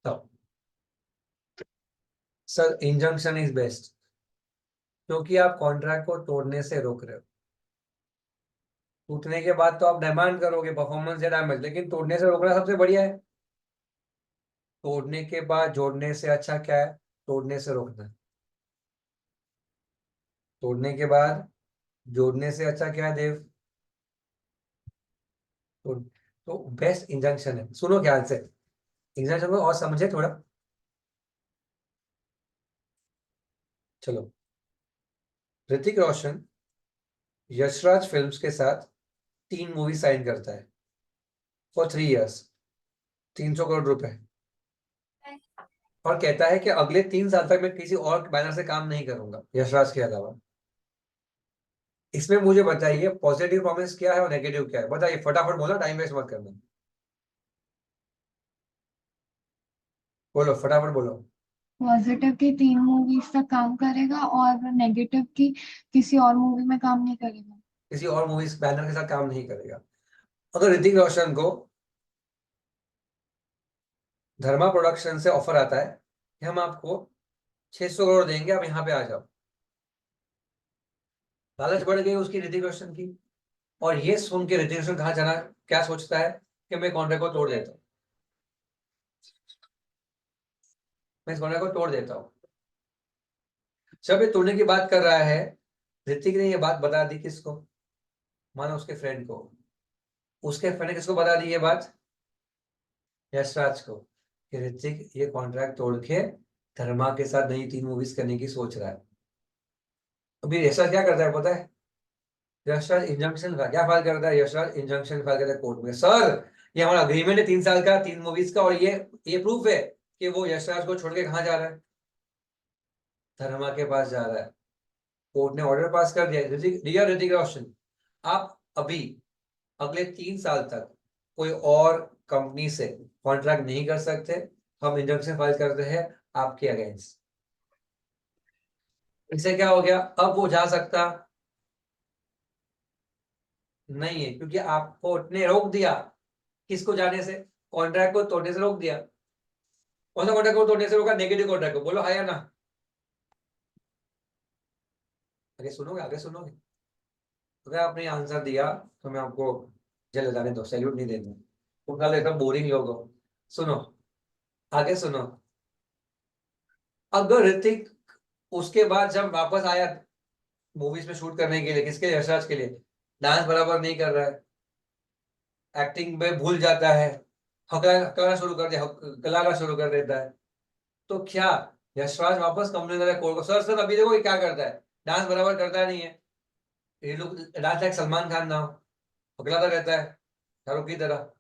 Speaker 1: तो सर इंजंक्शन इज बेस्ट, क्योंकि आप कॉन्ट्रैक्ट को तोड़ने से रोक रहे हो। टूटने के बाद तो आप डिमांड करोगे परफॉर्मेंस या डैमेज, लेकिन तोड़ने से रोकना सबसे बढ़िया है। तोड़ने के बाद जोड़ने से अच्छा क्या है? तोड़ने से रोकना। तोड़ने के बाद जोड़ने से अच्छा क्या है देव? तो बेस्ट इंजंक्शन है। सुनो ख्याल से, इंजंक्शन को और समझे थोड़ा। चलो, ऋतिक रोशन यशराज फिल्म्स के साथ 3 मूवी साइन करता है फॉर 3 इयर्स, 300 करोड़ रुपए, और कहता है कि अगले 3 साल तक मैं किसी और बैनर से काम नहीं करूंगा यशराज के अलावा। इसमें मुझे बताइए पॉजिटिव प्रॉमिस क्या है और नेगेटिव क्या है, बताइए फटाफट बोलो, टाइम वेस्ट मत करना। बोलो फटाफट बोलो।
Speaker 8: पॉजिटिव की 3 मूवीज तक काम करेगा और नेगेटिव की किसी और मूवी में काम नहीं करेगा।
Speaker 1: किसी और मूवीज बैनर के साथ काम नहीं करेगा। अगर ऋतिक रोशन को धर्मा प्रोडक्शन से ऑफर आता है कि हम आपको 600 करोड़ देंगे, आप यहाँ पे आ जाओ, लालच बढ़ गई उसकी ऋतिक रोशन की, और ये सुन के ऋतिक रोशन कहाँ जाना, क्या सोचता है कि मैं कॉन्ट्रैक्ट को तोड़ देता हूँ, मैं इस कॉन्ट्रैक्ट को तोड़ देता हूँ। जब ये तोड़ने की बात कर रहा है, ऋतिक ने ये बात बता दी किसको, मानो उसके फ्रेंड को। उसके फ्रेंड ने किसको बता दी ये बात, यशराज को, कि ऋतिक ये कॉन्ट्रैक्ट तोड़ के धर्मा के साथ नई 3 मूवीज करने की सोच रहा है। अभी यशराज क्या करता है पता है, यशराज इंजंक्शन का क्या फाइल करता है, यशराज इंजंक्शन फाइल करता है कोर्ट में, सर ये हमारा अग्रीमेंट है 3 साल का 3 मूवीज का, और ये प्रूफ है कि वो यशराज को छोड़ के कहाँ जा रहा है, धर्मा के पास जा रहा है। कोर्ट ने ऑर्डर पास कर दिया, डियर ऋतिक रोशन, आप अभी अगले 3 साल तक कोई और कंपनी से कॉन्ट्रैक्ट नहीं कर सकते, हम इंजंक्शन फाइल करते हैं आपके अगेंस्ट। इससे क्या हो गया, अब वो जा सकता नहीं है, क्योंकि आप कोर्ट ने रोक दिया किसको जाने से, कॉन्ट्रैक्ट को तोड़ने से रोक दिया। कौन सा कॉन्ट्रैक्ट को तोड़ने से रोका, नेगेटिव कॉन्ट्रैक्ट को, बोलो हाँ या ना। आगे सुनोगे, आगे सुनोगे, अगर आपने आंसर दिया तो मैं आपको जल जाने दो, सैल्यूट नहीं देंगे, तो कल एकदम बोरिंग लोग हो। सुनो, आगे सुनो। अगर ऋतिक उसके बाद जब वापस आया मूवीज में शूट करने के लिए, किसके लिए, यशराज के लिए, डांस बराबर नहीं कर रहा है, एक्टिंग में भूल जाता है, हकलाना शुरू कर दिया, हकलाना शुरू कर देता है, तो क्या यशराज वापस कंप्लेन करेगा कोर्ट को, सर सर अभी देखो ये क्या करता है, डांस बराबर करता नहीं है, ये लोग डांस लाइक सलमान खान ना हो, हकलाता रहता है शाहरुख की तरह,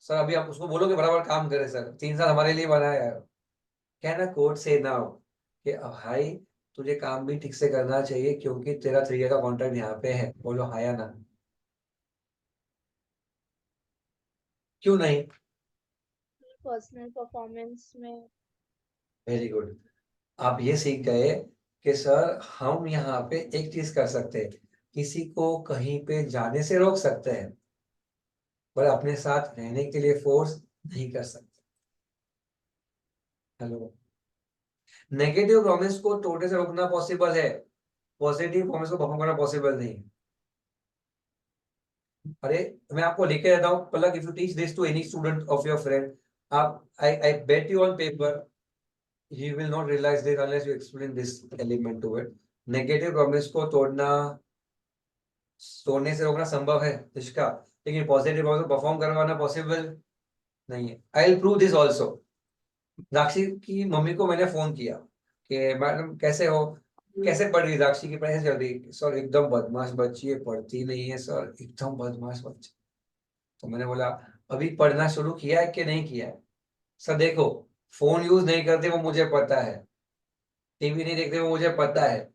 Speaker 1: सर अभी आप उसको बोलो कि बराबर काम करे, सर 3 साल हमारे लिए बनाया है। कहना कोर्ट से ना हो कि भाई तुझे काम भी ठीक से करना चाहिए, क्योंकि तेरा 3 ईयर का कॉन्ट्रैक्ट यहाँ पे है, बोलो हाँ या ना। क्यों नहीं,
Speaker 7: पर्सनल परफॉर्मेंस में।
Speaker 1: वेरी गुड, आप ये सीख गए कि सर हम यहाँ पे एक चीज कर सकते हैं, किसी को कहीं पे जाने से रोक सकते हैं, पर अपने साथ रहने के लिए फोर्स नहीं कर सकते। हेलो, नेगेटिव प्रॉमिस को तोड़ने से रोकना पॉसिबल है, पॉजिटिव प्रॉमिस को परफॉर्म करना पॉसिबल नहीं है। अरे मैं आपको लिख के देता हूँ, Palak, if you teach this to any student of your friend, आप I bet you on paper he will not realize this unless you explain this element to it. Negative promise को तोड़ने से रोकना संभव है इसका, लेकिन पॉजिटिव प्रॉमिस को परफॉर्म करवाना पॉसिबल नहीं है। I will prove this also. Sakshi की मम्मी को मैंने फोन किया कि मैडम कैसे हो, कैसे पढ़ रही, साक्षी की पढ़ाई चल रही, सर एकदम बदमाश बच्ची है, पढ़ती नहीं है सर, एकदम बदमाश बच्ची। तो मैंने बोला अभी पढ़ना शुरू किया है कि नहीं किया है, सर देखो फोन यूज नहीं करते वो मुझे पता है, टीवी नहीं देखते वो मुझे पता है,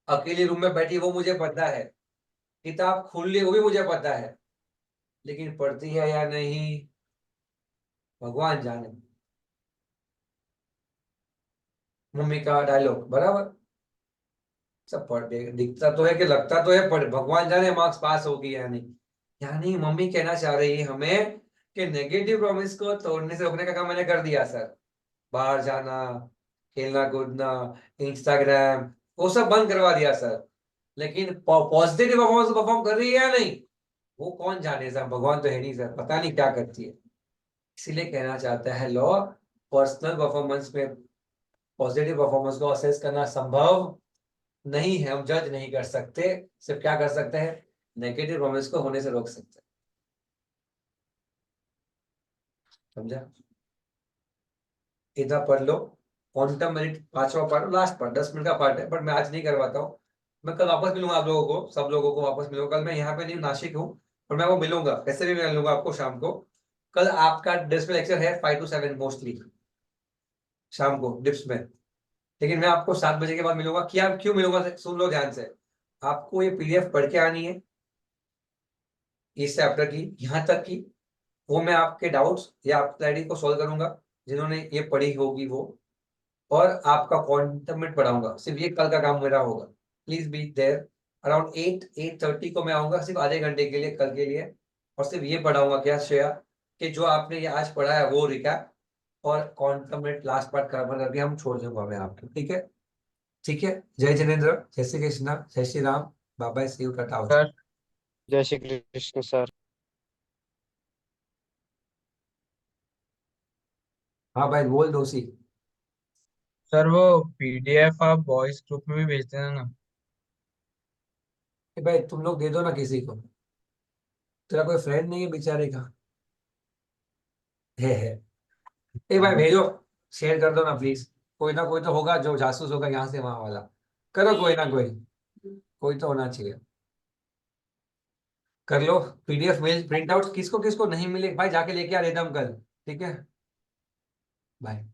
Speaker 1: अकेले रूम में बैठी वो मुझे पता है, किताब खोल ली वो भी मुझे पता है, लेकिन पढ़ती है या नहीं भगवान जाने। मम्मी का डायलॉग बराबर, सब पढ़ दिखता तो है कि लगता तो है पढ़, भगवान जाने मार्क्स पास होगी या नहीं। यानी मम्मी कहना चाह रही है हमें कि नेगेटिव प्रॉमिस को तोड़ने से रोकने का काम मैंने कर दिया सर, बाहर जाना, खेलना कूदना, इंस्टाग्राम, वो सब बंद करवा दिया सर, लेकिन पॉजिटिव परफॉर्मेंस परफॉर्म कर रही है या नहीं वो कौन जाने सर, भगवान तो है नहीं सर, पता नहीं क्या करती है। इसीलिए कहना चाहता है लॉ, पर्सनल परफॉर्मेंस में पॉजिटिव परफॉर्मेंस को असेस करना संभव नहीं है, हम जज नहीं कर सकते, सिर्फ क्या कर सकते हैं, नेगेटिव परफॉर्मेंस को होने से रोक सकते हैं। समझा, इधर पढ़ लो, क्वांटम मेरिट 5वां पार्ट, लास्ट पार्ट 10 मिनट का पार्ट है, बट मैं आज नहीं करवाता हूँ, मैं कल वापस मिलूंगा आप लोगों को, सब लोगों को वापस मिलूंगा कल, मैं यहाँ पे नहीं नासिक हूँ, और मैं वो मिलूंगा कैसे भी मिल लूंगा आपको शाम को। कल आपका डिस्प्ले लेक्चर है 5 to 7 मोस्टली शाम को डिप्स में, लेकिन मैं आपको 7 बजे के बाद मिलूंगा। क्या क्यों मिलूंगा, सुन लो ध्यान से, आपको ये पीडीएफ पढ़ के आनी है इस चैप्टर की यहाँ तक की, वो मैं आपके डाउट्स या आपकी क्लैरिटी को सॉल्व करूंगा, जिन्होंने ये पढ़ी होगी वो, और आपका कॉन्टमेंट पढ़ाऊंगा। सिर्फ ये कल का काम मेरा होगा। प्लीज बी देयर अराउंड 8-8:30 को मैं आऊंगा, सिर्फ आधे घंटे के लिए कल के लिए, और सिर्फ ये पढ़ाऊंगा क्या श्रेया, कि जो आपने ये आज पढ़ा है वो रिकैप और कॉन्टमेंट लास्ट पार्ट कवर करके हम छोड़ दूंगा मैं आपको, ठीक है? ठीक है। जय जिनेन्द्र, जय श्री कृष्णा, जय Shri Ram, bye bye, see you, टाटा out।
Speaker 9: सर जय श्री कृष्ण सर।
Speaker 1: हाँ भाई बोल दोषी।
Speaker 9: सर वो पीडीएफ आप वॉइस ग्रुप में भी भेज देना ना।
Speaker 1: भाई तुम लोग दे दो ना किसी को, तेरा कोई फ्रेंड नहीं है बेचारे का? है। ए भाई भेजो, शेयर कर दो ना प्लीज। कोई ना कोई तो होगा जो जासूस होगा यहाँ से वहां वाला। करो कोई ना कोई, कोई तो होना चाहिए। कर लो। पीडीएफ मेल प्रिंट आउट किसको किसको नहीं मिले भाई जाके लेके आ, एकदम कल, ठीक है? बाय।